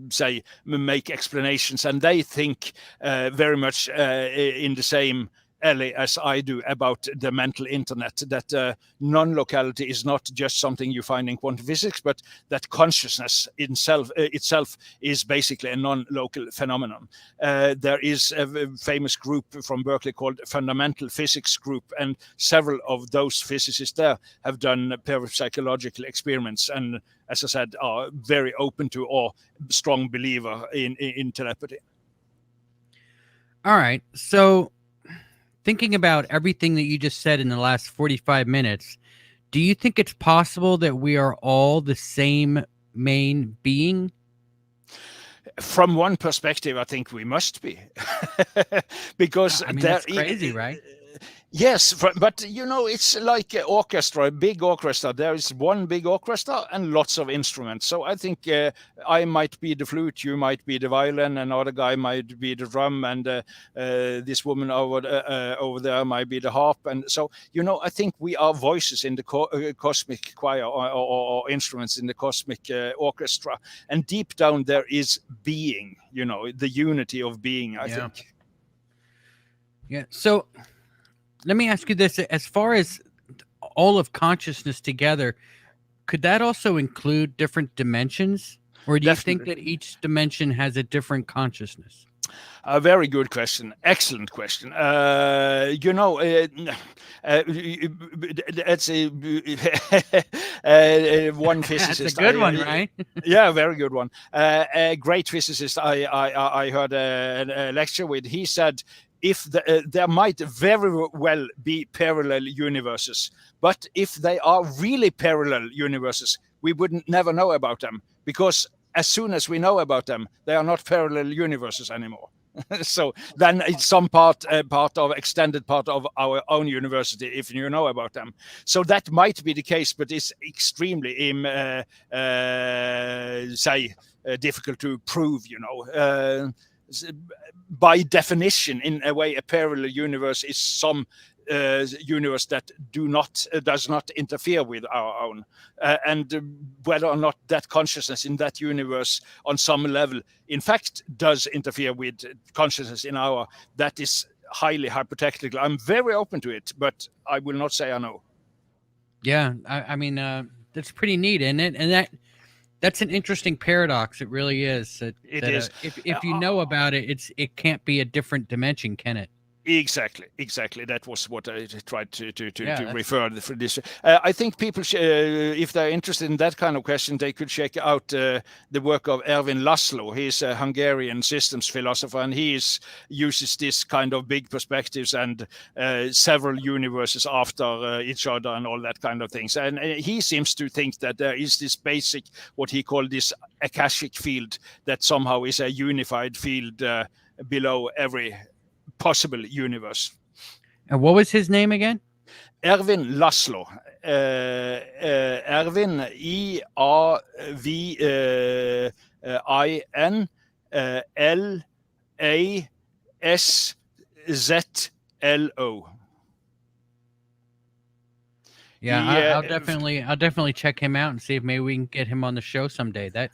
say make explanations, and they think very much in the same alley as I do about the mental internet, that non-locality is not just something you find in quantum physics, but that consciousness itself is basically a non-local phenomenon. There is a famous group from Berkeley called Fundamental Physics Group, and several of those physicists there have done parapsychological experiments, and as I said, are very open to or strong believer in telepathy. All right. So thinking about everything that you just said in the last 45 minutes, do you think it's possible that we are all the same main being? From one perspective, I think we must be. Because I mean, that's crazy, right? Yes, but it's like an orchestra, a big orchestra. There is one big orchestra and lots of instruments. So I think I might be the flute, you might be the violin, another guy might be the drum, and this woman over there might be the harp. And so, I think we are voices in the cosmic choir or instruments in the cosmic orchestra. And deep down there is being, the unity of being, I think. Yeah. So let me ask you this. As far as all of consciousness together, could that also include different dimensions? Or do you think that each dimension has a different consciousness? A very good question. Excellent question. That's one physicist. That's a good one, right? Yeah, very good one. A great physicist I heard a lecture with. He said, there might very well be parallel universes, but if they are really parallel universes, we would never know about them, because as soon as we know about them, they are not parallel universes anymore. So then it's some extended part of our own university if you know about them. So that might be the case, but it's extremely difficult to prove. By definition, in a way, a parallel universe is some universe that does not interfere with our own, and whether or not that consciousness in that universe on some level in fact does interfere with consciousness in our, that is highly hypothetical. I'm very open to it, but I will not say I know. Yeah, I mean, that's pretty neat, isn't it? And that's an interesting paradox. It really is. It is. If you know about it, it can't be a different dimension, can it? Exactly. That was what I tried to refer for this. I think people, if they're interested in that kind of question, they could check out the work of Ervin Laszlo. He's a Hungarian systems philosopher, and he uses this kind of big perspectives and several universes after each other and all that kind of things. And he seems to think that there is this basic, what he called this akashic field, that somehow is a unified field below every possible universe. And what was his name again? Ervin Laszlo. Ervin, ERVIN LASZLO. Yeah, I'll definitely check him out and see if maybe we can get him on the show someday. That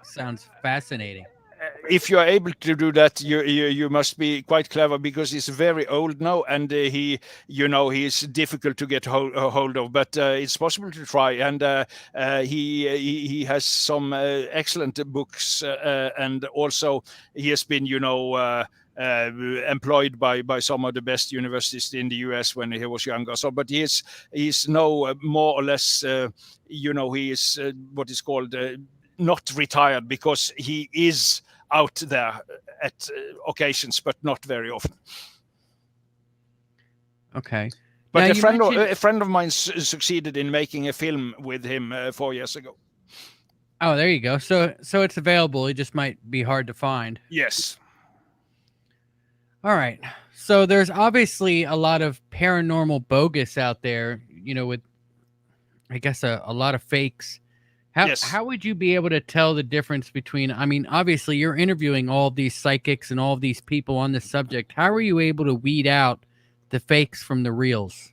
sounds fascinating. If you are able to do that, you must be quite clever, because he's very old now, and he's difficult to get hold of. But it's possible to try, and he has some excellent books, and also he has been employed by some of the best universities in the US when he was younger. So, but he's now more or less, he is what is called not retired, because he is out there at occasions, but not very often. Okay. But a friend of mine succeeded in making a film with him 4 years ago. Oh, there you go. So it's available. It just might be hard to find. Yes. All right. So there's obviously a lot of paranormal bogus out there, with I guess a lot of fakes. Yes. How would you be able to tell the difference between, I mean, obviously you're interviewing all of these psychics and all of these people on this subject. How are you able to weed out the fakes from the reals?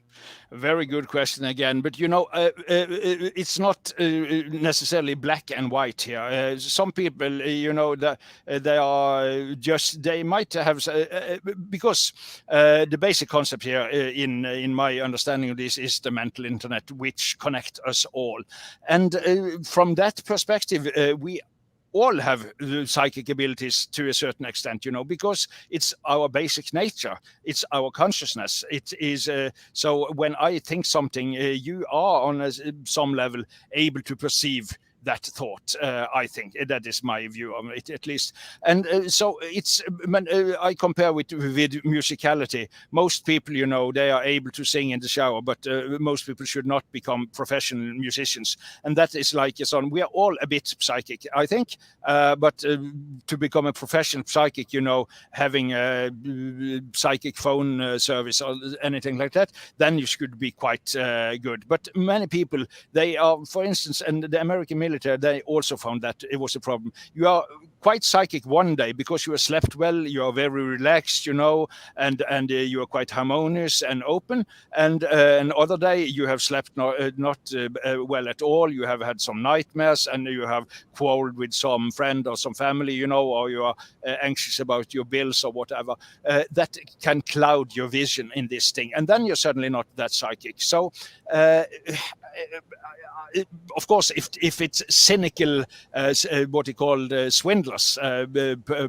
Very good question again, but it's not necessarily black and white here. Some people, that they are just they might have because the basic concept here, in my understanding of this, is the mental internet, which connect us all, and from that perspective, we all have psychic abilities to a certain extent, because it's our basic nature, it's our consciousness. It is so when I think something, you are on some level able to perceive that thought. I think that is my view of it, at least. And so it's I compare with musicality. Most people, they are able to sing in the shower, but most people should not become professional musicians. And that is like, we are all a bit psychic, I think. But to become a professional psychic, having a psychic phone service or anything like that, then you should be quite good. But many people, they are, for instance, and the American military, they also found that it was a problem. You are quite psychic one day because you have slept well, you are very relaxed, and you are quite harmonious and open. And another day you have slept not well at all. You have had some nightmares, and you have quarreled with some friend or some family, or you are anxious about your bills or whatever. That can cloud your vision in this thing, and then you're suddenly not that psychic. So of course, if it's cynical, what he called swindlers,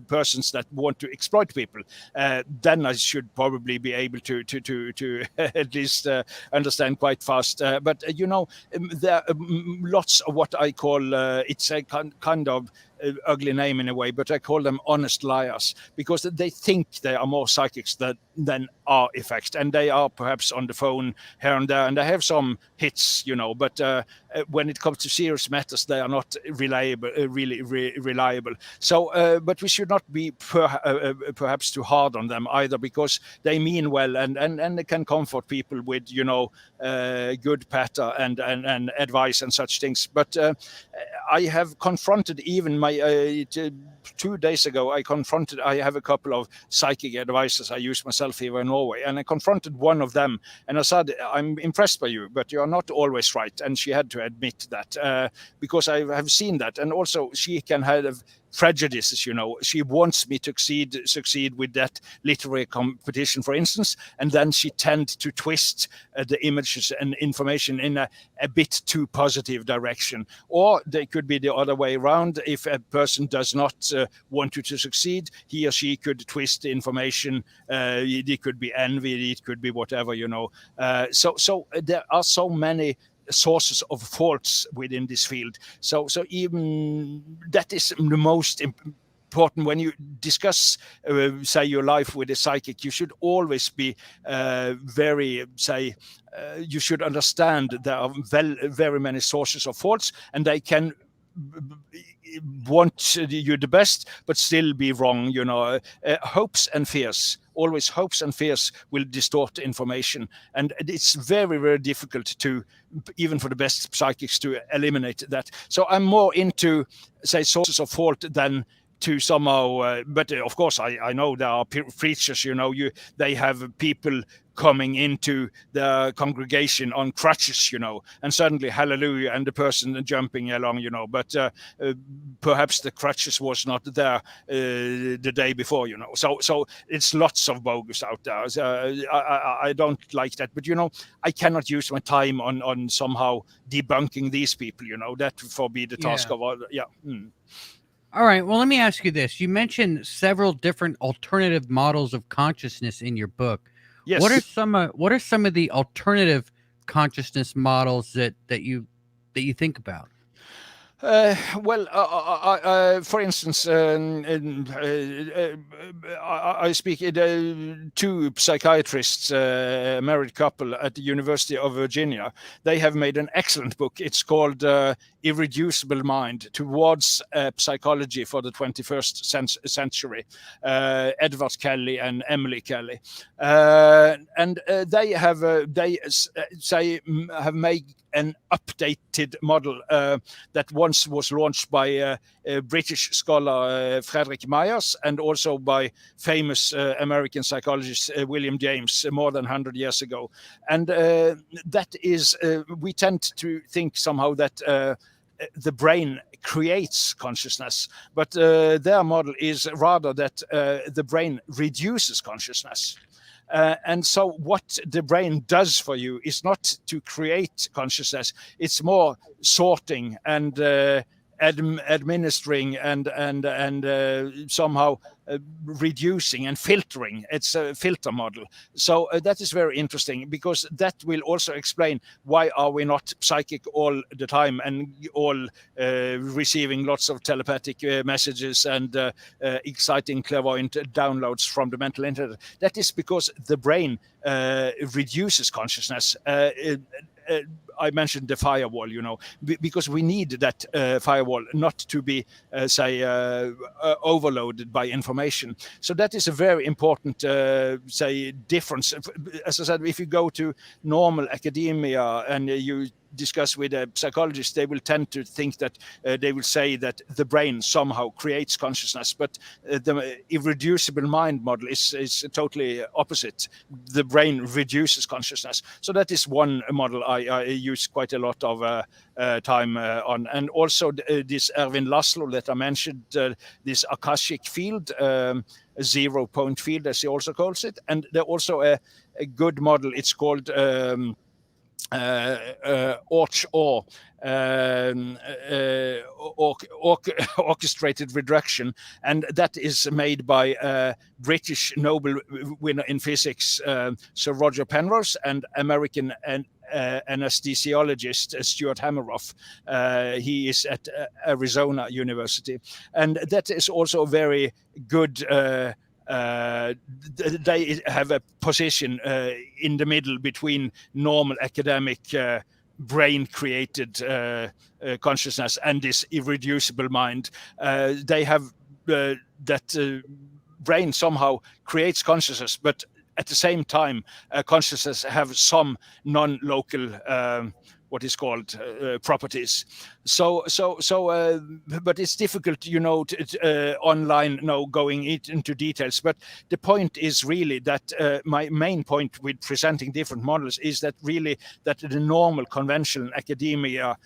persons that want to exploit people, then I should probably be able to at least understand quite fast. But there are lots of what I call it's a kind of ugly name in a way, but I call them honest liars, because they think they are more psychics than are in fact, and they are perhaps on the phone here and there, and they have some hits, but when it comes to serious matters, they are not reliable, really reliable. So, but we should not be perhaps too hard on them either, because they mean well, and they can comfort people with good patter and advice and such things. But I have confronted even my 2 days ago. I have a couple of psychic advisors I use myself here in Norway, and I confronted one of them, and I said, I'm impressed by you, but you are not always right. And she had to admit that, because I have seen that. And also she can have prejudices. She wants me to succeed with that literary competition, for instance, and then she tends to twist the images and information in a bit too positive direction. Or they could be the other way around. If a person does not want you to succeed, he or she could twist the information. It could be envy, it could be whatever. So there are so many sources of faults within this field. So even that is the most important when you discuss, say, your life with a psychic. You should always be very, you should understand there are very many sources of faults, and they can want you the best, but still be wrong. Hopes and fears. Always hopes and fears will distort information, and it's very, very difficult to, even for the best psychics, to eliminate that. So I'm more into, say, sources of fault than to somehow, but of course I know there are preachers, they have people coming into the congregation on crutches, and suddenly hallelujah, and the person jumping along, but perhaps the crutches was not there the day before, so it's lots of bogus out there. I don't like that, but I cannot use my time on somehow debunking these people, that will be the task of other. All right. Well, let me ask you this. You mentioned several different alternative models of consciousness in your book. Yes. What are some of the alternative consciousness models that you think about? Well, for instance, I speak two psychiatrists, married couple at the University of Virginia. They have made an excellent book. It's called Irreducible Mind Towards Psychology for the 21st Century. Edward Kelly and Emily Kelly. And they have made an updated model that once was launched by British scholar Frederick Myers and also by famous American psychologist William James more than 100 years ago. And that is, we tend to think somehow that the brain creates consciousness, but their model is rather that the brain reduces consciousness. And so what the brain does for you is not to create consciousness. It's more sorting and administering and somehow reducing and filtering. It's a filter model. So that is very interesting, because that will also explain why are we not psychic all the time and all receiving lots of telepathic messages and exciting clairvoyant downloads from the mental internet. That is because the brain reduces consciousness. I mentioned the firewall, because we need that firewall not to be, overloaded by information. So that is a very important, difference. As I said, if you go to normal academia and you discuss with a psychologist, they will tend to think that they will say that the brain somehow creates consciousness, but the irreducible mind model is totally opposite. The brain reduces consciousness. So that is one model I use quite a lot of time on. And also this Erwin Laszlo that I mentioned, this Akashic field, a 0 point field, as he also calls it. And there also a good model, it's called ORCH-OR, orchestrated reduction, and that is made by British Nobel winner in physics Sir Roger Penrose and American anesthesiologist Stuart Hameroff. He is at Arizona University, and that is also very good. They have a position in the middle between normal academic brain-created consciousness and this irreducible mind. They have that brain somehow creates consciousness, but at the same time, consciousness have some non-local what is called properties. So, but it's difficult, online, going into details. But the point is really that my main point with presenting different models is that really that the normal conventional academia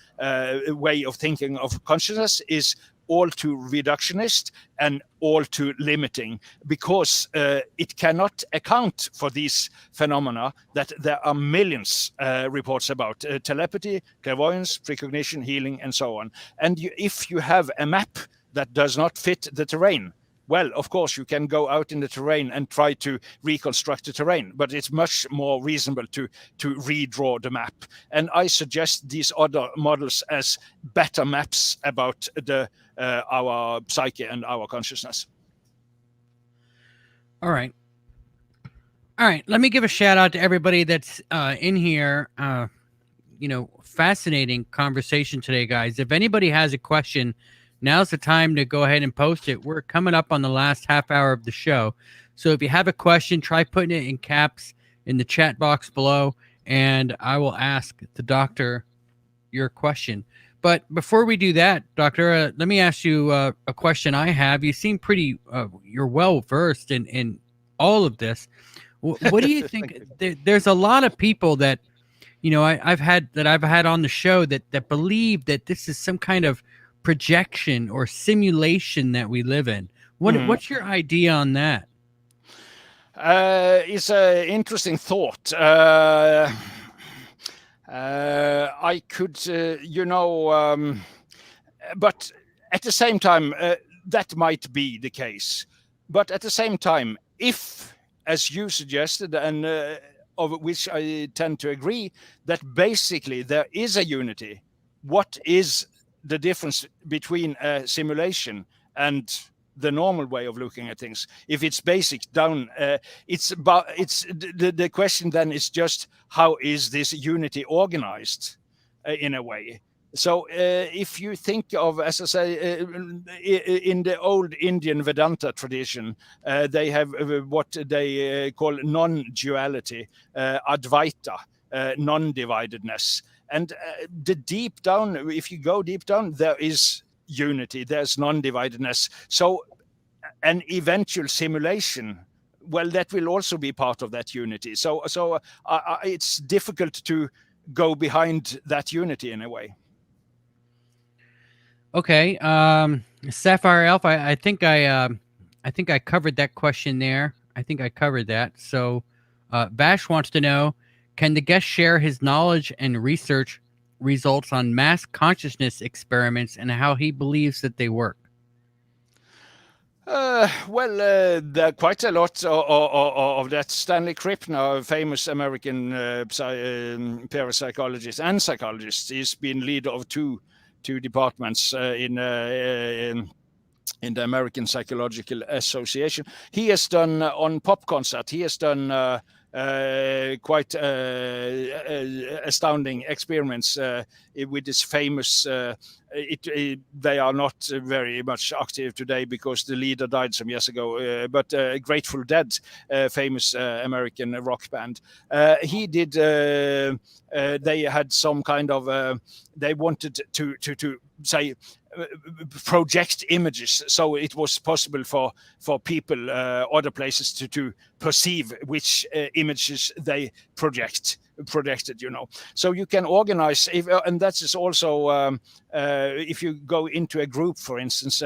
way of thinking of consciousness is all too reductionist and all too limiting, because it cannot account for these phenomena that there are millions reports about: telepathy, clairvoyance, precognition, healing, and so on. And if you have a map that does not fit the terrain, well, of course, you can go out in the terrain and try to reconstruct the terrain, but it's much more reasonable to redraw the map. And I suggest these other models as better maps about our psyche and our consciousness. All right. Let me give a shout out to everybody that's in here. Fascinating conversation today, guys. If anybody has a question, now's the time to go ahead and post it. We're coming up on the last half hour of the show. So if you have a question, try putting it in caps in the chat box below, and I will ask the doctor your question. But before we do that, Doctor, let me ask you a question I have. You seem pretty, you're well versed in all of this. What do you think? There's a lot of people that, I've had on the show that believe that this is some kind of projection or simulation that we live in. What's your idea on that? It's an interesting thought. I could, but at the same time, that might be the case. But at the same time, if, as you suggested, and of which I tend to agree, that basically there is a unity. What is the difference between a simulation and the normal way of looking at things. If it's basic down, the question then is just how is this unity organized in a way. So if you think of, as I say, in the old Indian Vedanta tradition, they have what they call non-duality, Advaita, non-dividedness. And the deep down, if you go deep down, there is unity, there's non-dividedness. So an eventual simulation, well, that will also be part of that unity. So it's difficult to go behind that unity in a way. Okay, Sapphire Elf. I think I covered that question there. I think I covered that. So, Vash wants to know: can the guest share his knowledge and research results on mass consciousness experiments and how he believes that they work? Well, there are quite a lot of that. Stanley Krippner, a famous American parapsychologist and psychologist, he's been leader of two departments in the American Psychological Association. He has done on Pop Concert. He has done quite astounding experiments with this famous. They are not very much active today because the leader died some years ago. But Grateful Dead, famous American rock band, he did. They had some kind of. They wanted to say. Project images, so it was possible for people other places to perceive which images they projected, so you can organize and that is also if you go into a group, for instance,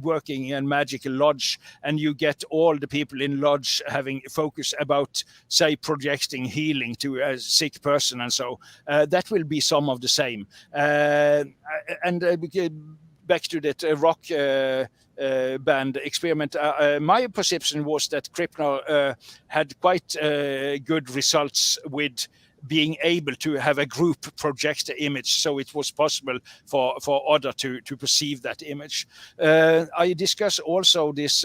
working in a magical lodge, and you get all the people in lodge having focus about, say, projecting healing to a sick person, and so that will be some of the same, and back to that rock band experiment, my perception was that Krippner had quite good results with being able to have a group project the image, so it was possible for other to perceive that image. I discuss also this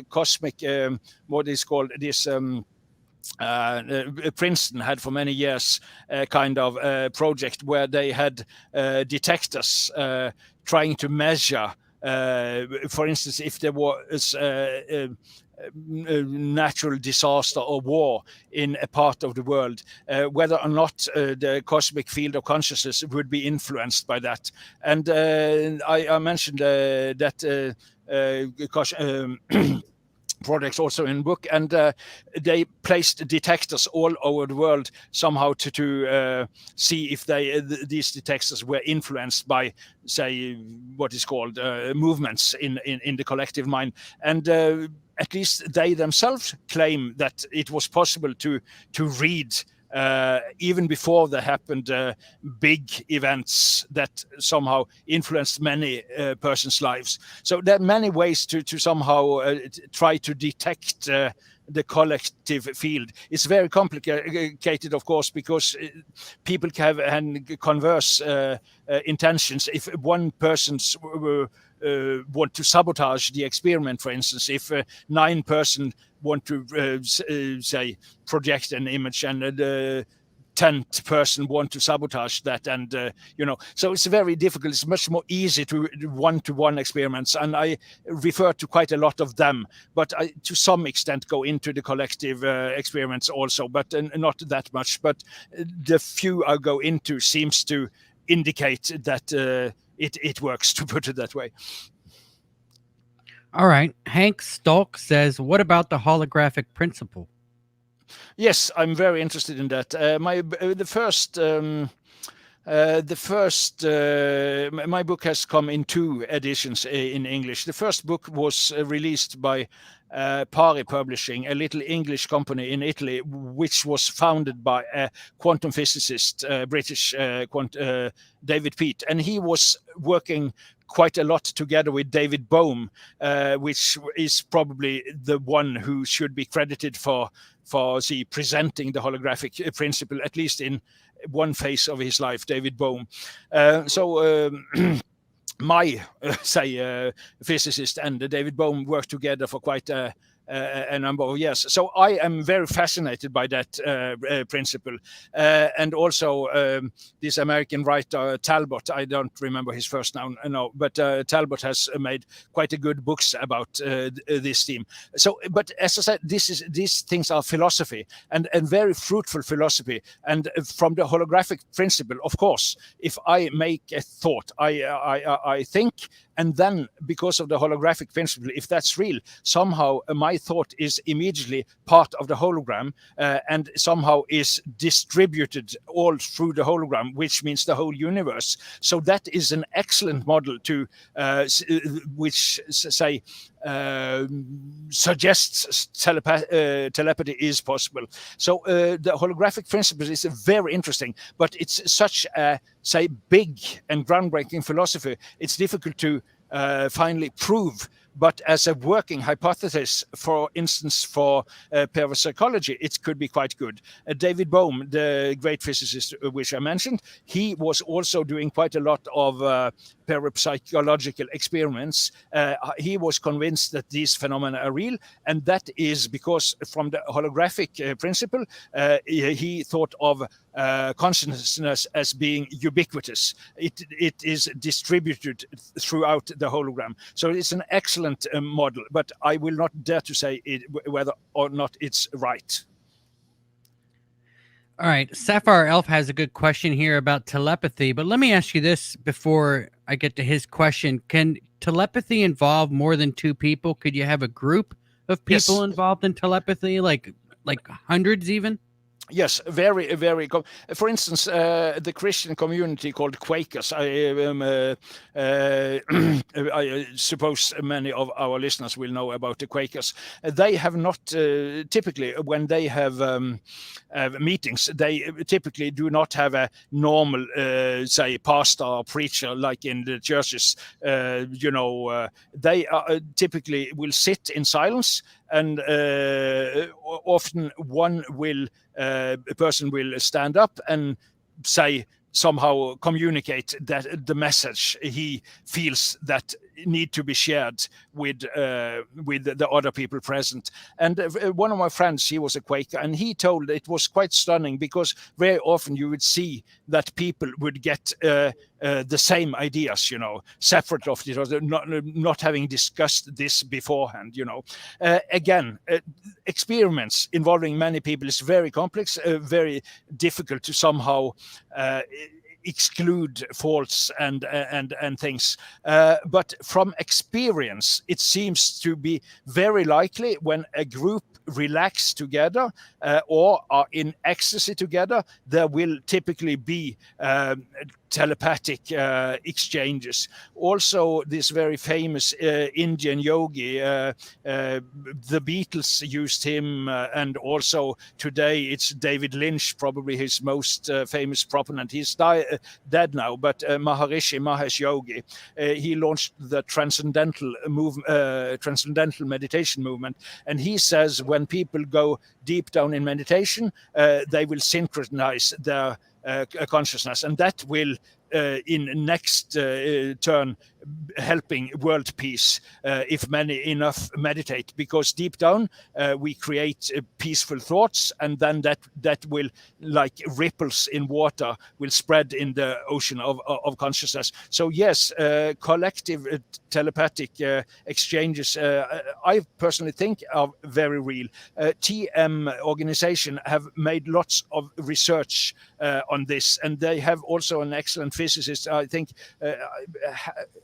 cosmic, what is called this. Princeton had for many years a kind of project where they had detectors trying to measure, for instance, if there was a natural disaster or war in a part of the world, whether or not the cosmic field of consciousness would be influenced by that. And I mentioned that projects also in book, and they placed detectors all over the world somehow to see if these detectors were influenced by, say, what is called movements in the collective mind, and at least they themselves claim that it was possible to read even before there happened big events that somehow influenced many persons' lives. So there are many ways to somehow try to detect the collective field. It's very complicated, of course, because people have converse intentions. If one person's want to sabotage the experiment, for instance, if 9 persons want to say project an image, and the 10th person want to sabotage that, and so it's very difficult. It's much more easy to one-to-one experiments, and I refer to quite a lot of them, but I to some extent go into the collective experiments also, but not that much. But the few I go into seems to indicate that it works, to put it that way. All right. Hank Stolk says, what about the holographic principle? Yes, I'm very interested in that. My book has come in 2 editions in English. The first book was released by Pari Publishing, a little English company in Italy, which was founded by a quantum physicist, British David Peat, and he was working quite a lot together with David Bohm, which is probably the one who should be credited for presenting the holographic principle, at least in one phase of his life, David Bohm. my physicist and David Bohm worked together for quite a number of years. So I am very fascinated by that principle. And also this American writer Talbot, I don't remember his first name, no, but Talbot has made quite a good books about this theme. So, but as I said, these things are philosophy, and very fruitful philosophy. And from the holographic principle, of course, if I make a thought, I think, and then because of the holographic principle, if that's real, somehow my thought is immediately part of the hologram, and somehow is distributed all through the hologram, which means the whole universe. So that is an excellent model to which say suggests telepathy is possible. So the holographic principle is very interesting, but it's such a big and groundbreaking philosophy. It's difficult to finally prove. But as a working hypothesis, for instance, for parapsychology, it could be quite good. David Bohm, the great physicist which I mentioned, he was also doing quite a lot of parapsychological experiments. He was convinced that these phenomena are real, and that is because from the holographic principle, he thought of consciousness as being ubiquitous. It is distributed throughout the hologram. So it's an excellent model, but I will not dare to say whether or not it's right. All right. Sapphire Elf has a good question here about telepathy, but let me ask you this before I get to his question. Can telepathy involve more than two people? Could you have a group of people involved in telepathy, like hundreds even? Yes, very, very. For instance, the Christian community called Quakers. I suppose many of our listeners will know about the Quakers. They have not typically, when they have meetings, they typically do not have a normal, pastor or preacher like in the churches. They typically will sit in silence, and often a person will stand up and somehow communicate that the message he feels that need to be shared with the other people present. And one of my friends, he was a Quaker, and he told it was quite stunning because very often you would see that people would get the same ideas, separate of it, not having discussed this beforehand. Again, experiments involving many people is very complex, very difficult to somehow exclude faults and things, but from experience it seems to be very likely when a group relax together or are in ecstasy together, there will typically be telepathic exchanges. Also, this very famous Indian yogi, the Beatles used him, and also today it's David Lynch, probably his most famous proponent. He's dead now, but Maharishi Mahesh Yogi, he launched the transcendental meditation movement, and he says when people go deep down in meditation, they will synchronize their consciousness, and that will in next turn helping world peace if many enough meditate, because deep down we create peaceful thoughts, and then that will, like ripples in water, will spread in the ocean of consciousness. So yes, collective telepathic exchanges, I personally think are very real. TM organization have made lots of research on this, and they have also an excellent physicist, I think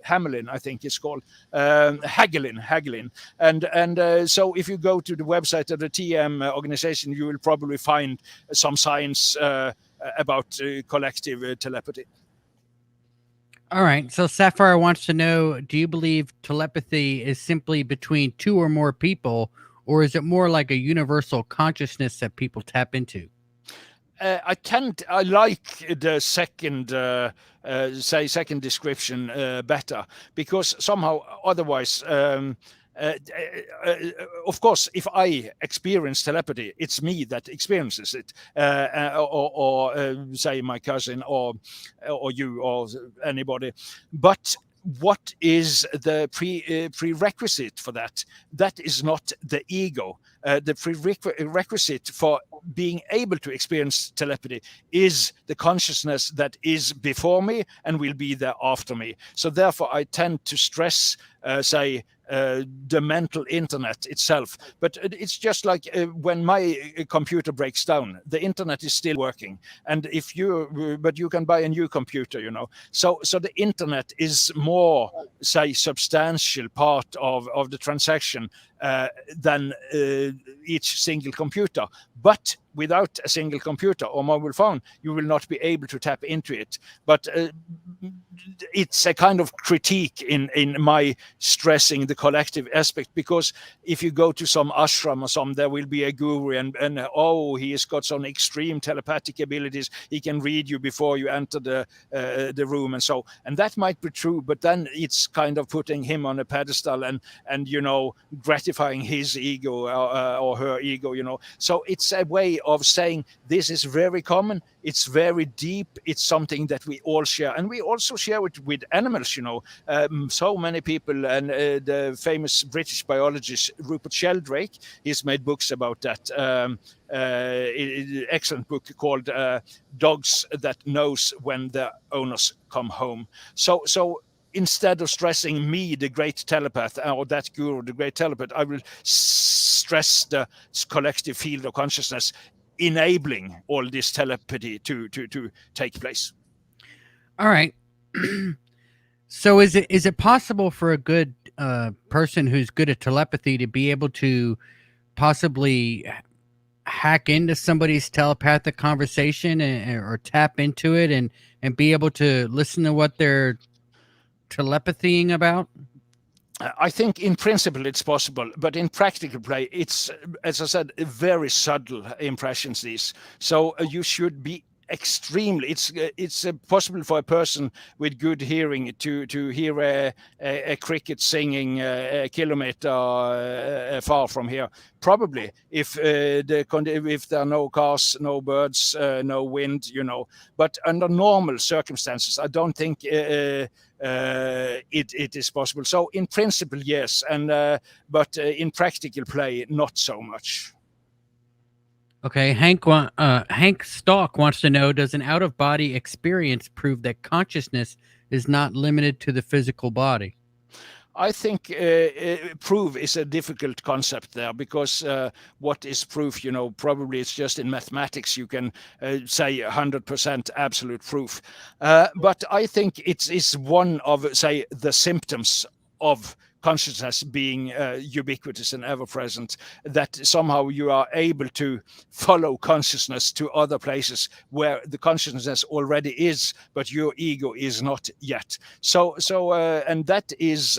Hamelin, I think it's called, Hagelin. And so if you go to the website of the TM organization, you will probably find some science about collective telepathy. All right. So Sapphire wants to know, do you believe telepathy is simply between two or more people, or is it more like a universal consciousness that people tap into? I like the second, second description better, because somehow otherwise, of course, if I experience telepathy, it's me that experiences it, or say my cousin, or you, or anybody. But what is the prerequisite for that? That is not the ego. The prerequisite for being able to experience telepathy is the consciousness that is before me and will be there after me. So therefore, I tend to stress, the mental internet itself. But it's just like when my computer breaks down, the internet is still working. And but you can buy a new computer, So the internet is more, substantial part of the transaction than each single computer. But without a single computer or mobile phone, you will not be able to tap into it. But it's a kind of critique in my stressing the collective aspect, because if you go to some ashram or some, there will be a guru and he has got some extreme telepathic abilities. He can read you before you enter the room, and that might be true, but then it's kind of putting him on a pedestal and gratifying his ego or her ego, So it's a way of saying this is very common. It's very deep. It's something that we all share, and we also share it with animals. So many people, and the famous British biologist Rupert Sheldrake, he's made books about that. Excellent book called "Dogs That Knows When Their Owners Come Home." So instead of stressing me, the great telepath, or that guru, the great telepath, I will stress the collective field of consciousness enabling all this telepathy to take place. All right. So is it possible for a good person who's good at telepathy to be able to possibly hack into somebody's telepathic conversation or tap into it and be able to listen to what they're telepathying about? I think in principle it's possible, but in practical play, it's, as I said, very subtle impressions. These, so you should be extremely. It's possible for a person with good hearing to hear a cricket singing a kilometer far from here. Probably, if there are no cars, no birds, no wind, But under normal circumstances, I don't think it is possible. So in principle, yes, but in practical play, not so much. Okay, Hank Stalk wants to know: does an out-of-body experience prove that consciousness is not limited to the physical body? I think proof is a difficult concept there, because what is proof? Probably it's just in mathematics you can say 100% absolute proof. But I think it is one of, the symptoms of consciousness being ubiquitous and ever present, that somehow you are able to follow consciousness to other places where the consciousness already is, but your ego is not yet. So and that is,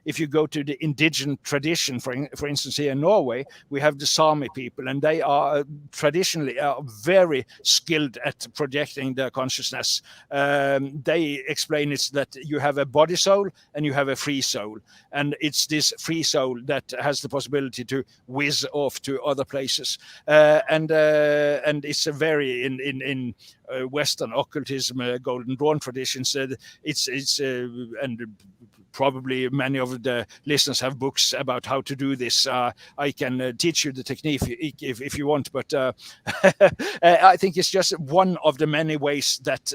if you go to the indigenous tradition, for instance, here in Norway, we have the Sami people, and they are traditionally very skilled at projecting their consciousness. They explain it that you have a body soul and you have a free soul. And it's this free soul that has the possibility to whiz off to other places, and it's a very in Western occultism, Golden Dawn traditions. It's and probably many of the listeners have books about how to do this. I can teach you the technique if you want, but I think it's just one of the many ways that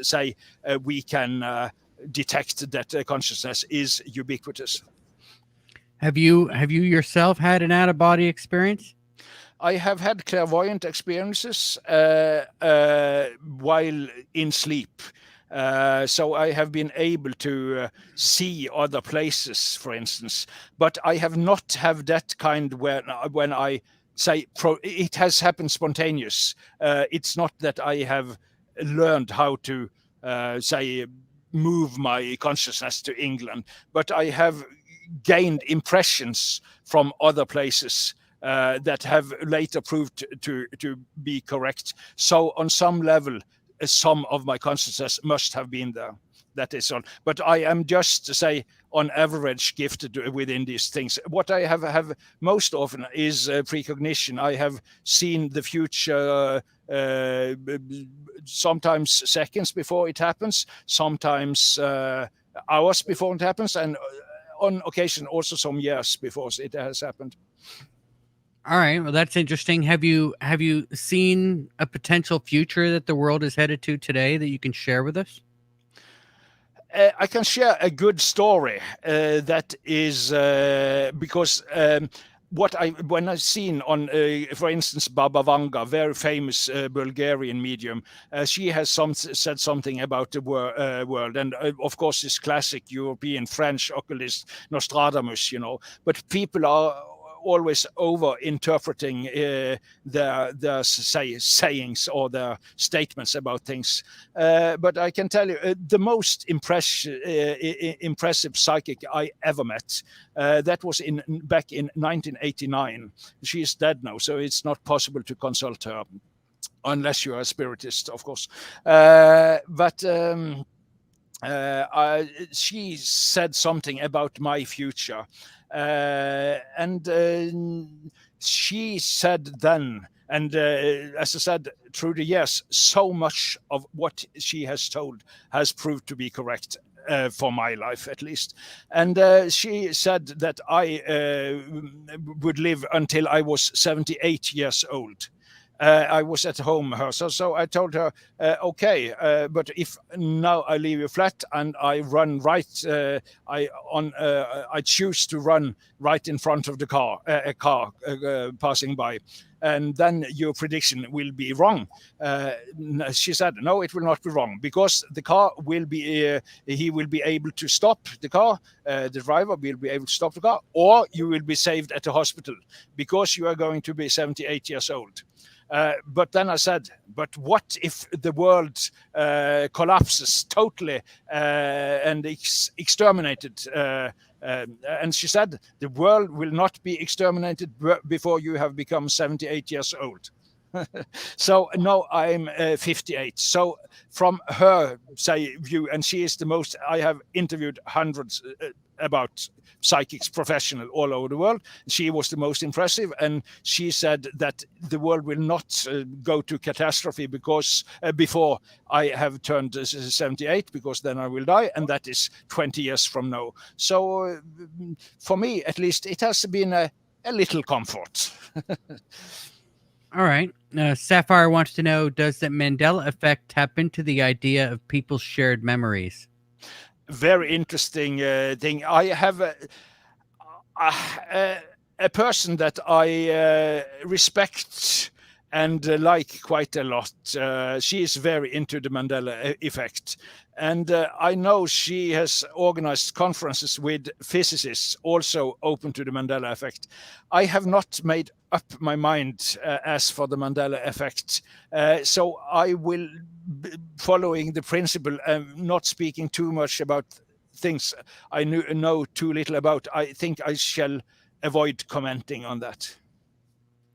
we can detect that consciousness is ubiquitous. Have you yourself had an out-of-body experience? I have had clairvoyant experiences while in sleep. So I have been able to see other places, for instance, but I have not have that kind when I say it has happened spontaneous. It's not that I have learned how to move my consciousness to England, but I have gained impressions from other places that have later proved to be correct. So on some level, some of my consciousness must have been there. That is all. But I am just, on average, gifted within these things. What I have most often is precognition. I have seen the future sometimes seconds before it happens, sometimes hours before it happens, and on occasion also some years before it has happened. All right, well, that's interesting. Have you seen a potential future that the world is headed to today that you can share with us? I can share a good story that is because when I've seen on, for instance, Baba Vanga, very famous Bulgarian medium, she has said something about the world, and of course this classic European French occultist Nostradamus, but people are always over interpreting their sayings or their statements about things. But I can tell you, the most impressive psychic I ever met, that was back in 1989. She is dead now, so it's not possible to consult her unless you are a spiritist, of course. She said something about my future. And she said then, and as I said, through the years, so much of what she has told has proved to be correct. For my life, at least. And she said that I would live until I was 78 years old. I was at home her, so I told her, okay, but if now I leave you flat and I run right, I choose to run right in front of the car, a car passing by, and then your prediction will be wrong. She said, no, it will not be wrong, because the car will be, he will be able to stop the car, the driver will be able to stop the car, or you will be saved at the hospital, because you are going to be 78 years old. But then I said, but what if the world collapses totally and exterminated? And she said, the world will not be exterminated before you have become 78 years old. So now I'm 58. So from her view, and she is the most, I have interviewed hundreds about psychics professional all over the world. She was the most impressive, and she said that the world will not go to catastrophe because before I have turned 78, because then I will die, and that is 20 years from now. So for me, at least, it has been a little comfort. All right. Sapphire wants to know, does the Mandela effect tap into the idea of people's shared memories? Very interesting thing. I have a person that I respect and like quite a lot. She is very into the Mandela effect. And I know she has organized conferences with physicists also open to the Mandela effect. I have not made up my mind as for the Mandela effect. So I will, following the principle, not speaking too much about things I know too little about. I think I shall avoid commenting on that.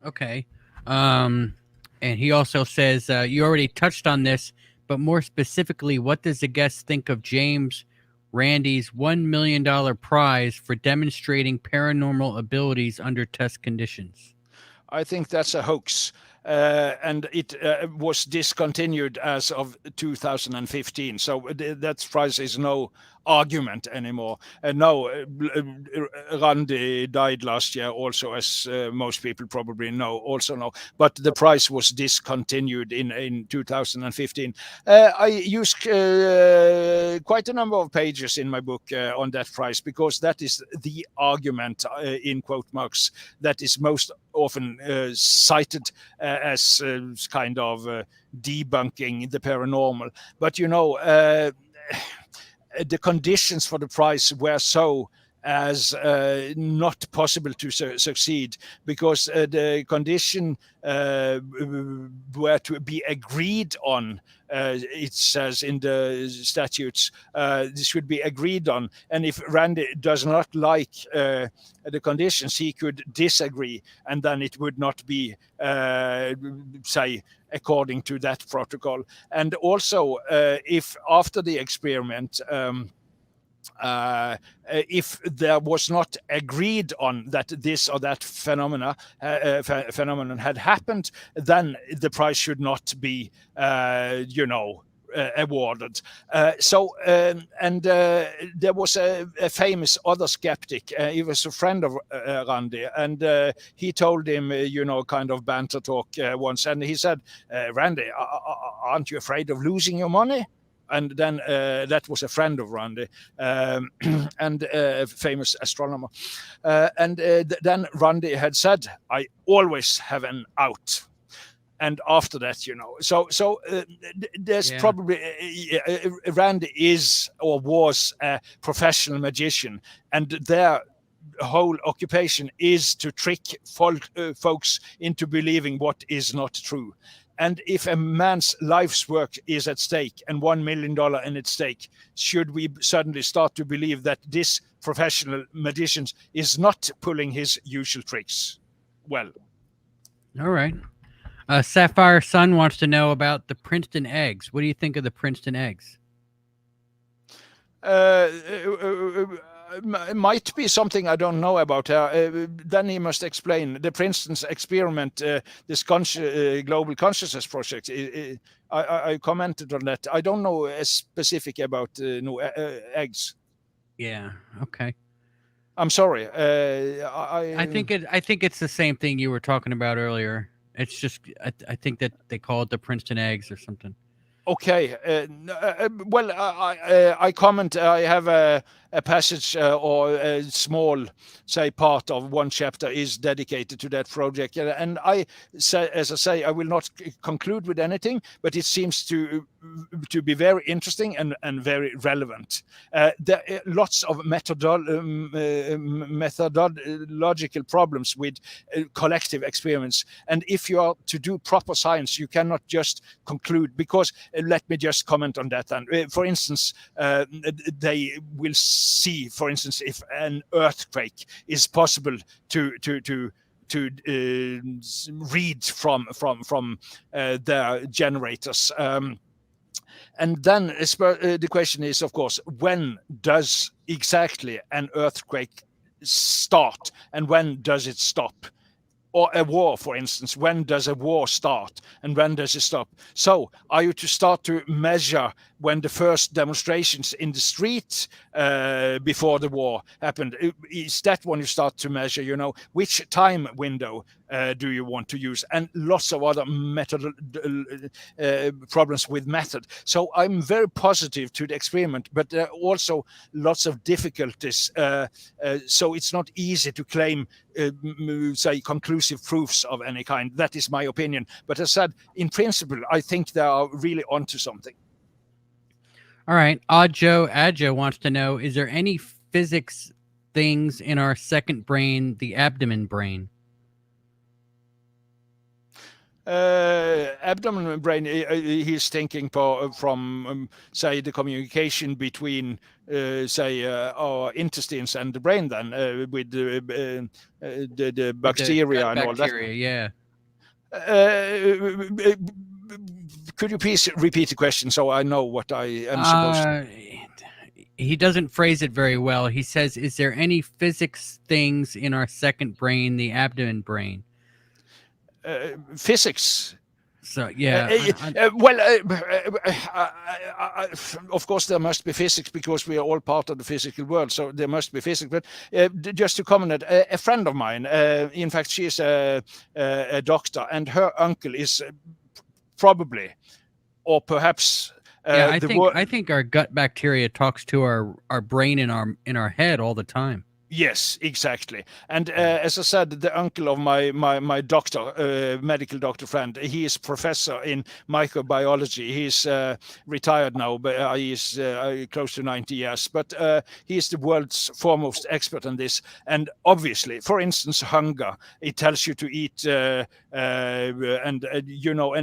Okay. And he also says, you already touched on this, but more specifically, what does the guest think of James Randi's $1 million prize for demonstrating paranormal abilities under test conditions? I think that's a hoax. And it was discontinued as of 2015. So that prize is no argument anymore. And no, Randi died last year also, as most people probably also know. But the prize was discontinued in 2015. I use quite a number of pages in my book on that prize, because that is the argument, in quote marks, that is most often cited as kind of debunking the paranormal. But the conditions for the prize were so as not possible to succeed, because the condition were to be agreed on. It says in the statutes, this should be agreed on. And if Randi does not like the conditions, he could disagree, and then it would not be, say, according to that protocol. And also, if after the experiment, if there was not agreed on that this or that phenomenon had happened, then the prize should not be, awarded. There was a famous other skeptic. He was a friend of Randi, and he told him, kind of banter talk once, and he said, Randi, aren't you afraid of losing your money? And then that was a friend of Randi, and a famous astronomer. Then Randi had said, I always have an out. And after that, there's probably Randi is or was a professional magician, and their whole occupation is to trick folks into believing what is not true. And if a man's life's work is at stake and $1 million in its stake, should we suddenly start to believe that this professional magician is not pulling his usual tricks? Well. All right. Sapphire Sun wants to know about the Princeton eggs. What do you think of the Princeton eggs? It might be something I don't know about. Then he must explain the Princeton's experiment, this global consciousness project. I commented on that. I don't know specific about eggs. Yeah. Okay. I'm sorry. I think it's the same thing you were talking about earlier. It's just I think that they call it the Princeton eggs or something. Okay. Well, I comment. I have a passage or a small, say, part of one chapter is dedicated to that project, and I say, as I say, I will not conclude with anything, but it seems to be very interesting and very relevant. There are lots of methodological problems with collective experiments, and if you are to do proper science, you cannot just conclude, because let me just comment on that. And for instance, they will see, for instance, if an earthquake is possible to read from their generators. And then the question is, of course, when does exactly an earthquake start and when does it stop? Or a war, for instance, when does a war start and when does it stop? So are you to start to measure when the first demonstrations in the street before the war happened? Is that when you start to measure, which time window do you want to use? And lots of other problems with method. So I'm very positive to the experiment, but there are also lots of difficulties. So it's not easy to claim, say, conclusive proofs of any kind. That is my opinion. But as I said, in principle, I think they are really onto something. All right. Adjo wants to know, is there any physics things in our second brain, the abdomen brain? Abdomen brain, he's thinking from say, the communication between, say, our intestines and the brain, then, with the bacteria and all that. Yeah. Could you please repeat the question so I know what I am supposed to? He doesn't phrase it very well. He says, is there any physics things in our second brain, the abdomen brain? Physics. So, yeah. Of course, there must be physics because we are all part of the physical world. So there must be physics. But just to comment, a friend of mine, in fact, she is a doctor, and her uncle is probably, or perhaps. I think our gut bacteria talks to our brain in our head all the time. Yes, exactly. And as I said, the uncle of my doctor, medical doctor friend, he is professor in microbiology. He's retired now, but he is close to 90 years. But he is the world's foremost expert on this. And obviously, for instance, hunger, it tells you to eat, and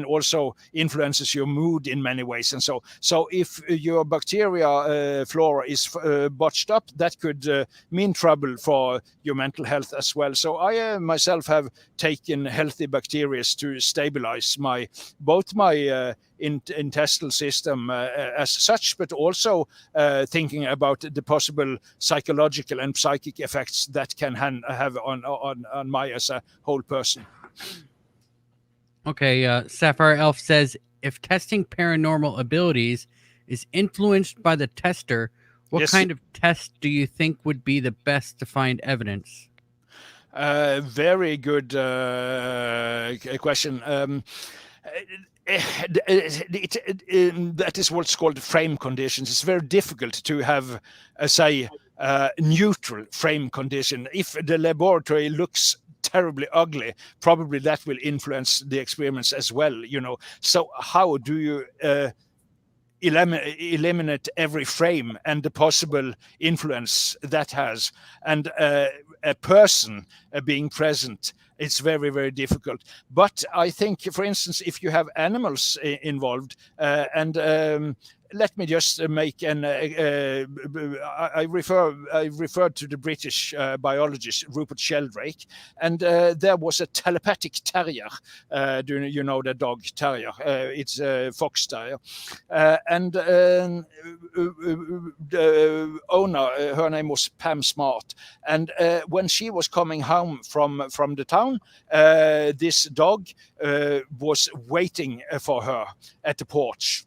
also influences your mood in many ways. And so if your bacteria flora is botched up, that could mean trouble for your mental health as well. So I myself have taken healthy bacteria to stabilize both my intestinal system as such, but also thinking about the possible psychological and psychic effects that can have on my as a whole person. Okay, Sapphire Elf says, if testing paranormal abilities is influenced by the tester, what Yes. kind of test do you think would be the best to find evidence? Very good question. That is what's called frame conditions. It's very difficult to have, say, neutral frame condition. If the laboratory looks terribly ugly, probably that will influence the experiments as well. So how do you eliminate every frame and the possible influence that has, and a person being present? It's very, very difficult. But I think, for instance, if you have animals involved, and let me just make an. I referred to the British biologist Rupert Sheldrake, and there was a telepathic terrier. Do you know the dog terrier? It's a fox terrier, and the owner, her name was Pam Smart, and when she was coming home from the town, this dog was waiting for her at the porch.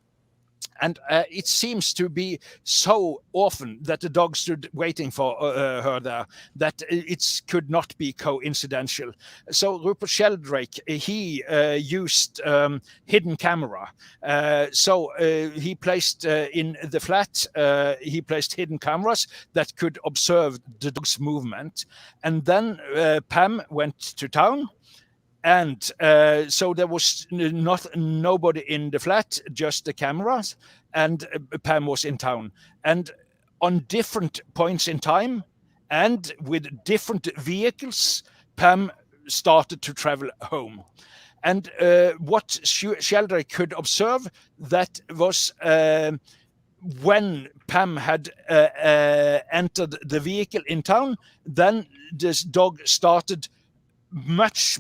And it seems to be so often that the dog stood waiting for her there that it could not be coincidental. So Rupert Sheldrake, he used hidden camera. So he placed in the flat, he placed hidden cameras that could observe the dog's movement. And then Pam went to town. And so there was nobody in the flat, just the cameras, and Pam was in town. And on different points in time and with different vehicles, Pam started to travel home. And what Sheldrake could observe, that was when Pam had entered the vehicle in town, then this dog started much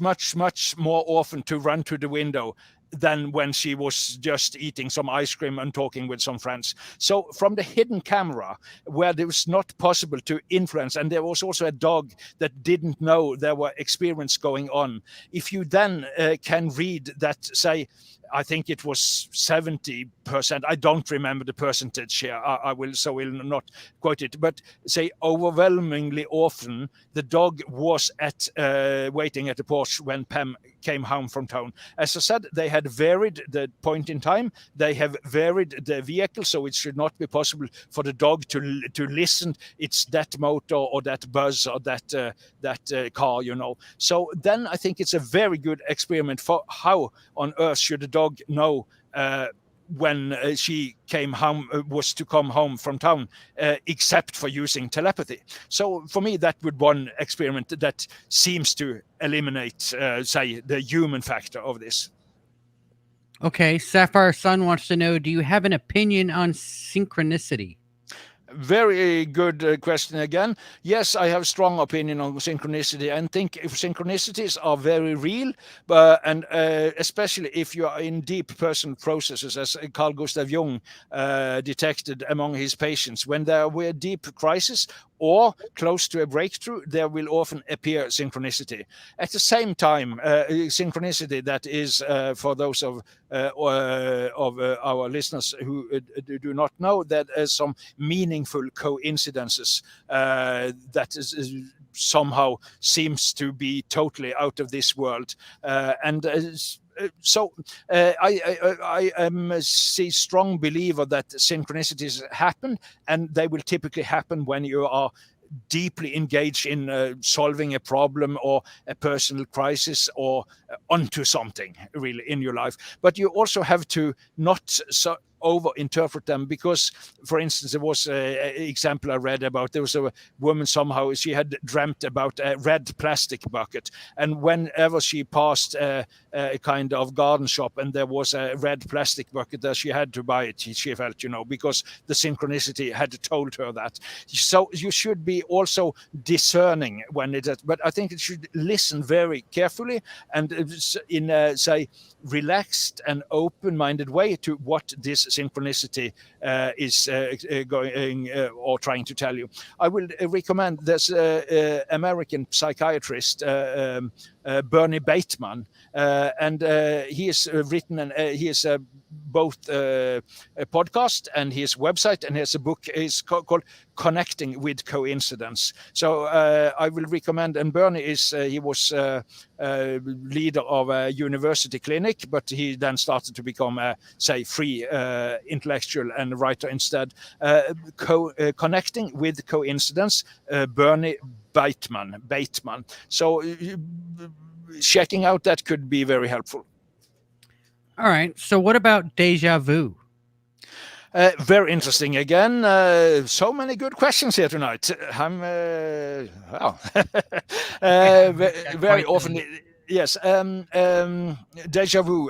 more often to run to the window than when she was just eating some ice cream and talking with some friends. So from the hidden camera, where it was not possible to influence, and there was also a dog that didn't know there were experiments going on, if you then can read that, say, I think it was 70%. I don't remember the percentage here. I will not quote it, but say overwhelmingly often the dog was waiting at the porch when Pam came home from town. As I said, they had varied the point in time. They have varied the vehicle, so it should not be possible for the dog to listen. It's that motor or that buzz or that car, So then I think it's a very good experiment for how on earth should the dog know when she was to come home from town, except for using telepathy. So for me, that would one experiment that seems to eliminate, say, the human factor of this. Okay, Sapphire Sun wants to know, do you have an opinion on synchronicity? Very good question again. Yes, I have strong opinion on synchronicity, and think if synchronicities are very real, and especially if you are in deep personal processes, as Carl Gustav Jung detected among his patients. When there were deep crisis or close to a breakthrough, there will often appear synchronicity. At the same time, synchronicity that is, for those of our listeners who do not know, that there's some meaningful coincidences that is somehow seems to be totally out of this world. So I am a strong believer that synchronicities happen, and they will typically happen when you are deeply engaged in solving a problem or a personal crisis or onto something really in your life. But you also have to not over-interpret them, because, for instance, there was an example I read about. There was a woman, somehow she had dreamt about a red plastic bucket, and whenever she passed a kind of garden shop and there was a red plastic bucket there, she had to buy it, she felt, because the synchronicity had told her that. So you should be also discerning when it is, but I think it should listen very carefully and in say relaxed and open-minded way to what this synchronicity is going or trying to tell you. I will recommend there's American psychiatrist Bernie Bateman, and he has written and he has both a podcast and his website, and he has a book is called Connecting with Coincidence. So I will recommend, and Bernie is he was leader of a university clinic, but he then started to become a free intellectual and writer instead. Connecting with Coincidence, Bernie Bateman. So checking out that could be very helpful. All right. So what about deja vu? Very interesting again. So many good questions here tonight. I'm wow. Very often. Yes, déjà vu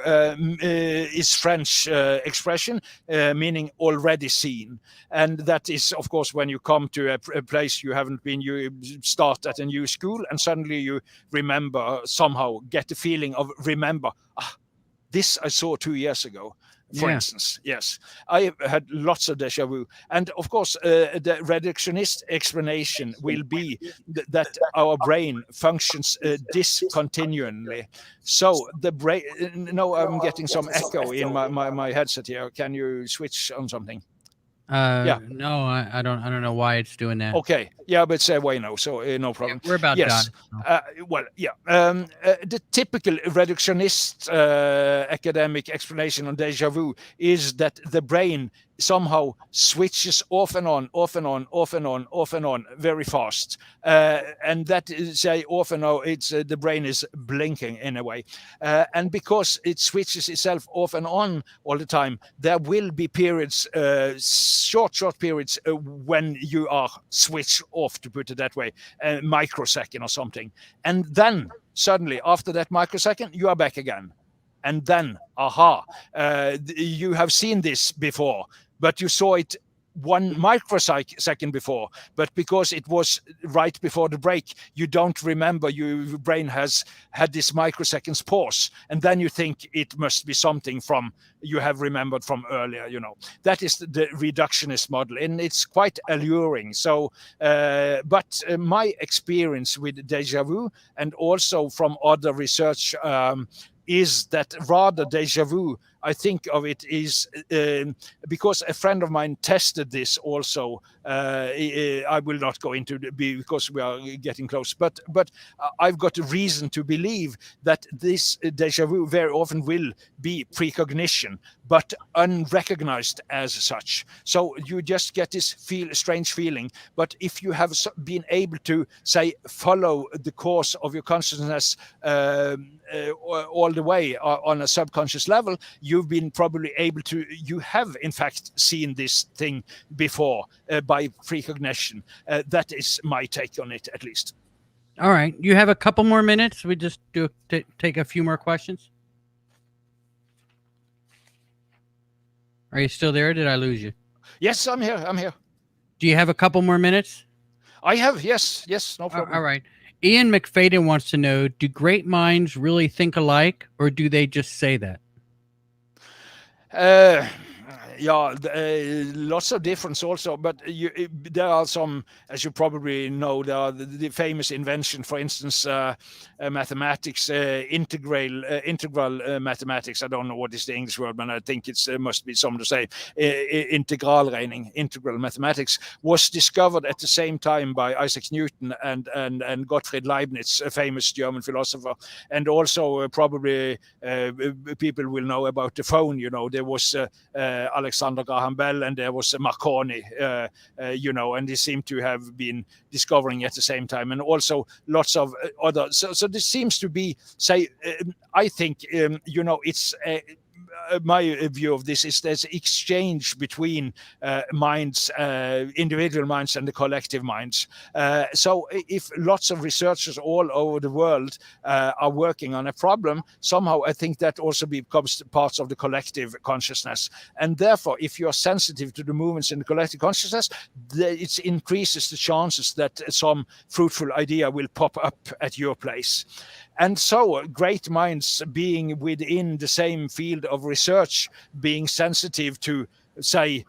is French expression meaning already seen, and that is, of course, when you come to a place you haven't been. You start at a new school, and suddenly you remember somehow, get the feeling of remember. This I saw 2 years ago. For instance, yes, I had lots of déjà vu, and of course, the reductionist explanation will be that our brain functions discontinuously. So the brain. No, I'm getting some echo in my headset here. Can you switch on something? No, I don't know why it's doing that. Okay, yeah, but it's away now, so no problem. We're about done. Well, yeah. The typical reductionist academic explanation on déjà vu is that the brain somehow switches off and on very fast, and that is off and on. It's the brain is blinking in a way, and because it switches itself off and on all the time, there will be periods, short periods when you are switched off, to put it that way, a microsecond or something, and then suddenly after that microsecond you are back again, and then you have seen this before, but you saw it 1 microsecond before, but because it was right before the break, you don't remember. Your brain has had this microseconds pause, and then you think it must be something from you have remembered from earlier. That is the reductionist model, and it's quite alluring. So, but my experience with déjà vu, and also from other research, is that rather déjà vu, I think of it is because a friend of mine tested this also. I will not go into because we are getting close, but I've got a reason to believe that this déjà vu very often will be precognition, but unrecognized as such. So you just get this strange feeling. But if you have been able to follow the course of your consciousness all the way on a subconscious level, you've been probably able to. You have in fact seen this thing before by precognition. That is my take on it, at least. All right, you have a couple more minutes. We just take a few more questions. Are you still there? Did I lose you? Yes, I'm here. Do you have a couple more minutes? I have. Yes, no problem. All right. Ian McFadden wants to know, do great minds really think alike, or do they just say that? Lots of difference also, but there are some, as you probably know, there are the famous invention, for instance, mathematics, integral mathematics. I don't know what is the English word, but I think it must be something to say. Integralregning, integral mathematics, was discovered at the same time by Isaac Newton and Gottfried Leibniz, a famous German philosopher, and also probably people will know about the phone. There was Alexander Graham Bell, and there was Marconi, and they seem to have been discovering at the same time, and also lots of other. So this seems to be, I think, it's my view of this is there's exchange between minds, individual minds and the collective minds. So if lots of researchers all over the world are working on a problem, somehow I think that also becomes parts of the collective consciousness. And therefore, if you're sensitive to the movements in the collective consciousness, it increases the chances that some fruitful idea will pop up at your place. And so great minds being within the same field of research research being sensitive to, say,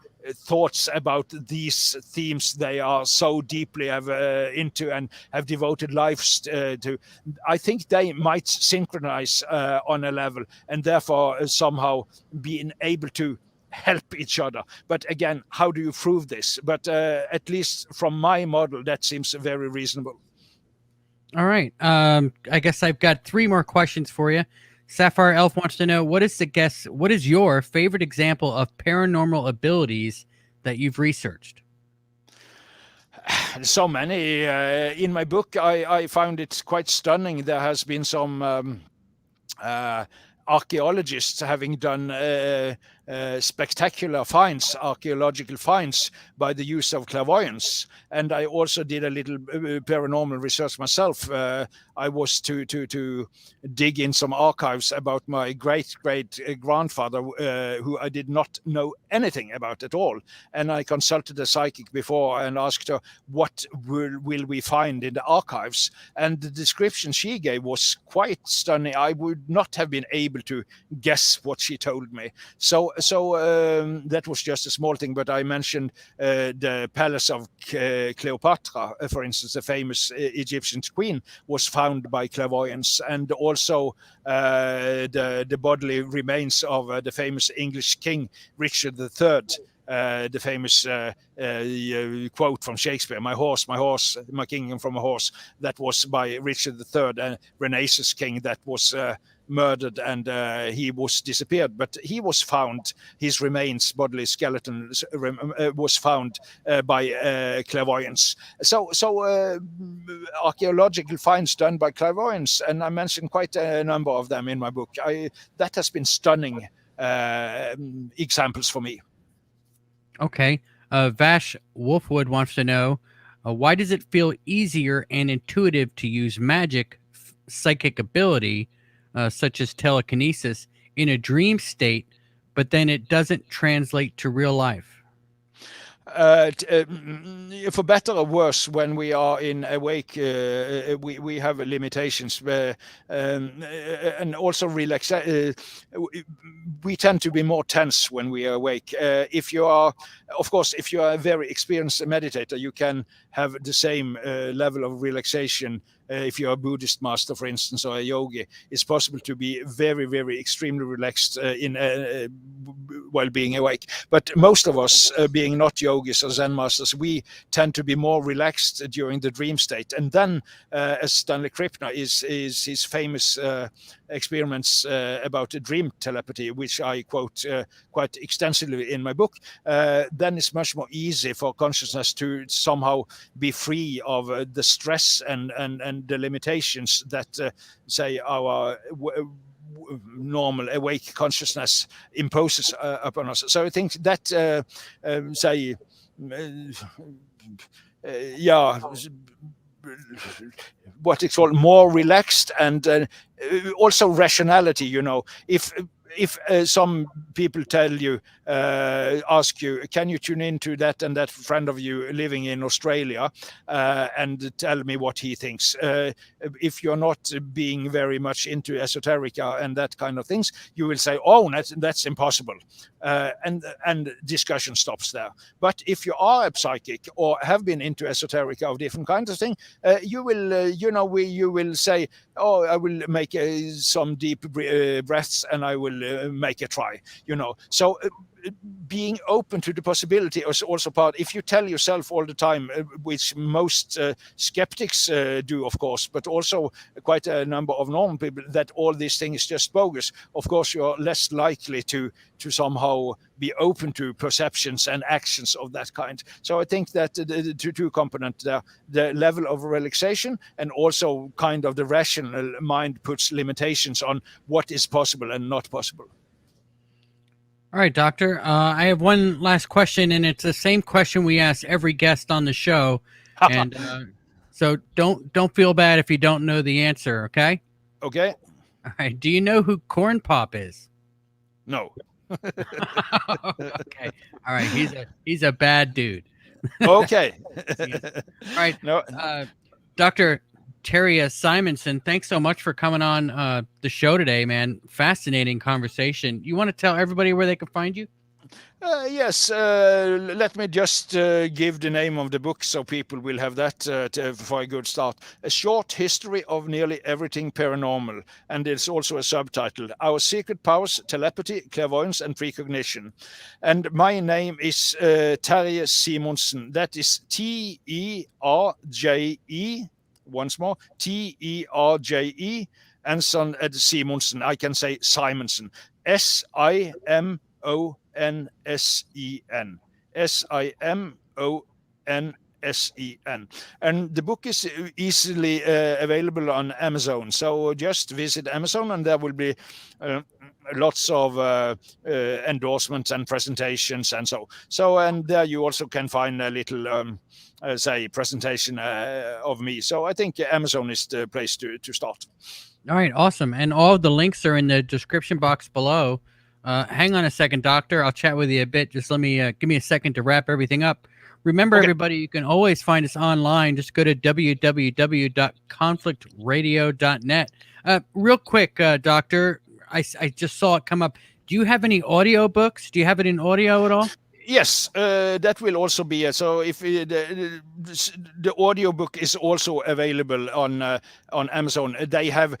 thoughts about these themes they are so deeply into and have devoted lives to, I think they might synchronize on a level, and therefore somehow being able to help each other. But again, how do you prove this? But at least from my model, that seems very reasonable. All right. I guess I've got 3 more questions for you. Sapphire Elf wants to know, what is your favorite example of paranormal abilities that you've researched? So many. In my book, I found it quite stunning. There has been some archaeologists having done spectacular finds, archaeological finds, by the use of clairvoyance. And I also did a little paranormal research myself. I was to dig in some archives about my great-great-grandfather, who I did not know anything about at all. And I consulted a psychic before and asked her, what will we find in the archives? And the description she gave was quite stunning. I would not have been able to guess what she told me. So that was just a small thing, but I mentioned the palace of Cleopatra, for instance, the famous Egyptian queen, was found by clairvoyance, and also the bodily remains of the famous English king Richard III. The famous quote from Shakespeare, my kingdom from a horse, that was by Richard III, a Renaissance king that was murdered, and he was disappeared. But he was found, his remains, bodily skeleton, was found by clairvoyance. So archaeological finds done by clairvoyance, and I mentioned quite a number of them in my book. That has been stunning examples for me. Okay. Vash Wolfwood wants to know, why does it feel easier and intuitive to use magic, psychic ability, such as telekinesis, in a dream state, but then it doesn't translate to real life? For better or worse, when we are in awake, we have limitations, and also we tend to be more tense when we are awake. If you are a very experienced meditator, you can have the same level of relaxation. If you're a Buddhist master, for instance, or a yogi, it's possible to be very, very extremely relaxed while being awake. But most of us, being not yogis or Zen masters, we tend to be more relaxed during the dream state. And then, as Stanley Krippner is his famous experiments about dream telepathy, which I quote quite extensively in my book, then it's much more easy for consciousness to somehow be free of the stress and the limitations that say our normal awake consciousness imposes upon us. So I think that what it's called more relaxed, and also rationality. If some people tell you, ask you, can you tune into that and that friend of you living in Australia and tell me what he thinks? If you're not being very much into esoterica and that kind of things, you will say, oh, that's impossible. And discussion stops there. But if you are a psychic or have been into esoterica of different kinds of things, you will, you will say, oh, I will make some deep breaths and I will make a try, So being open to the possibility is also part. If you tell yourself all the time, which most skeptics do, of course, but also quite a number of normal people, that all these things is just bogus, of course you're less likely to somehow be open to perceptions and actions of that kind. So I think that the two components there, the level of relaxation and also kind of the rational mind puts limitations on what is possible and not possible. All right, Doctor. I have one last question, and it's the same question we ask every guest on the show. And so don't feel bad if you don't know the answer, okay? Okay. All right. Do you know who Corn Pop is? No. Okay. All right. He's a bad dude. Okay. All right. No. Doctor, Terje Simonsen, thanks so much for coming on the show today, man. Fascinating conversation. You want to tell everybody where they can find you? Yes, let me just give the name of the book so people will have that for a good start. A Short History of Nearly Everything Paranormal. And it's also a subtitle, Our Secret Powers, Telepathy, Clairvoyance and Precognition. And my name is Terje Simonsen. That is Terje, once more, Terje, and son Simonsen. I can say Simonsen. Simonsen. Simonsen. And the book is easily available on Amazon. So just visit Amazon and there will be lots of endorsements and presentations and so. And there you also can find a little, presentation of me. So I think Amazon is the place to start. All right, awesome. And all of the links are in the description box below. Hang on a second, Doctor. I'll chat with you a bit. Just let me give me a second to wrap everything up. Remember, everybody, you can always find us online. Just go to www.conflictradio.net. Real quick, Doctor, I just saw it come up. Do you have any audio books? Do you have it in audio at all? Yes, that will also be so. If the audiobook is also available on Amazon, they have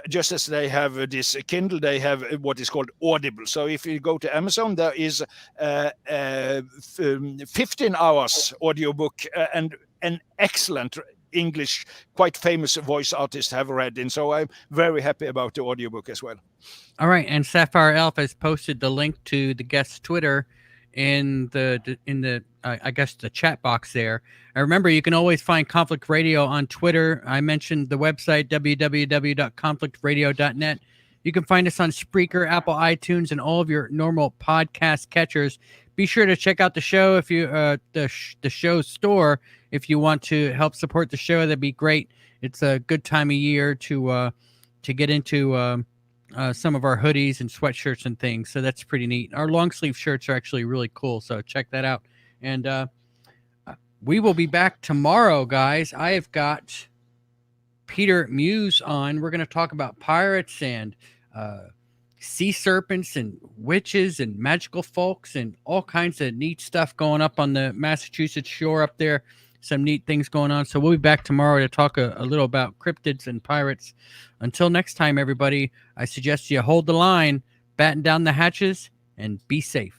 just as they have this Kindle, they have what is called Audible. So if you go to Amazon, there is 15 hours audiobook and an excellent English, quite famous voice artist have read. And so I'm very happy about the audiobook as well. All right, and Sapphire Elf has posted the link to the guest's Twitter in the I guess the chat box there. And remember, you can always find Conflict Radio on Twitter. I mentioned the website www.conflictradio.net. You can find us on Spreaker, Apple iTunes, and all of your normal podcast catchers. Be sure to check out the show if you the show's store if you want to help support the show. That'd be great. It's a good time of year to get into some of our hoodies and sweatshirts and things. So that's pretty neat. Our long sleeve shirts are actually really cool. So check that out. And we will be back tomorrow, guys. I have got Peter Muse on. We're going to talk about pirates and sea serpents and witches and magical folks and all kinds of neat stuff going up on the Massachusetts shore up there. Some neat things going on. So we'll be back tomorrow to talk a little about cryptids and pirates. Until next time, everybody, I suggest you hold the line, batten down the hatches, and be safe.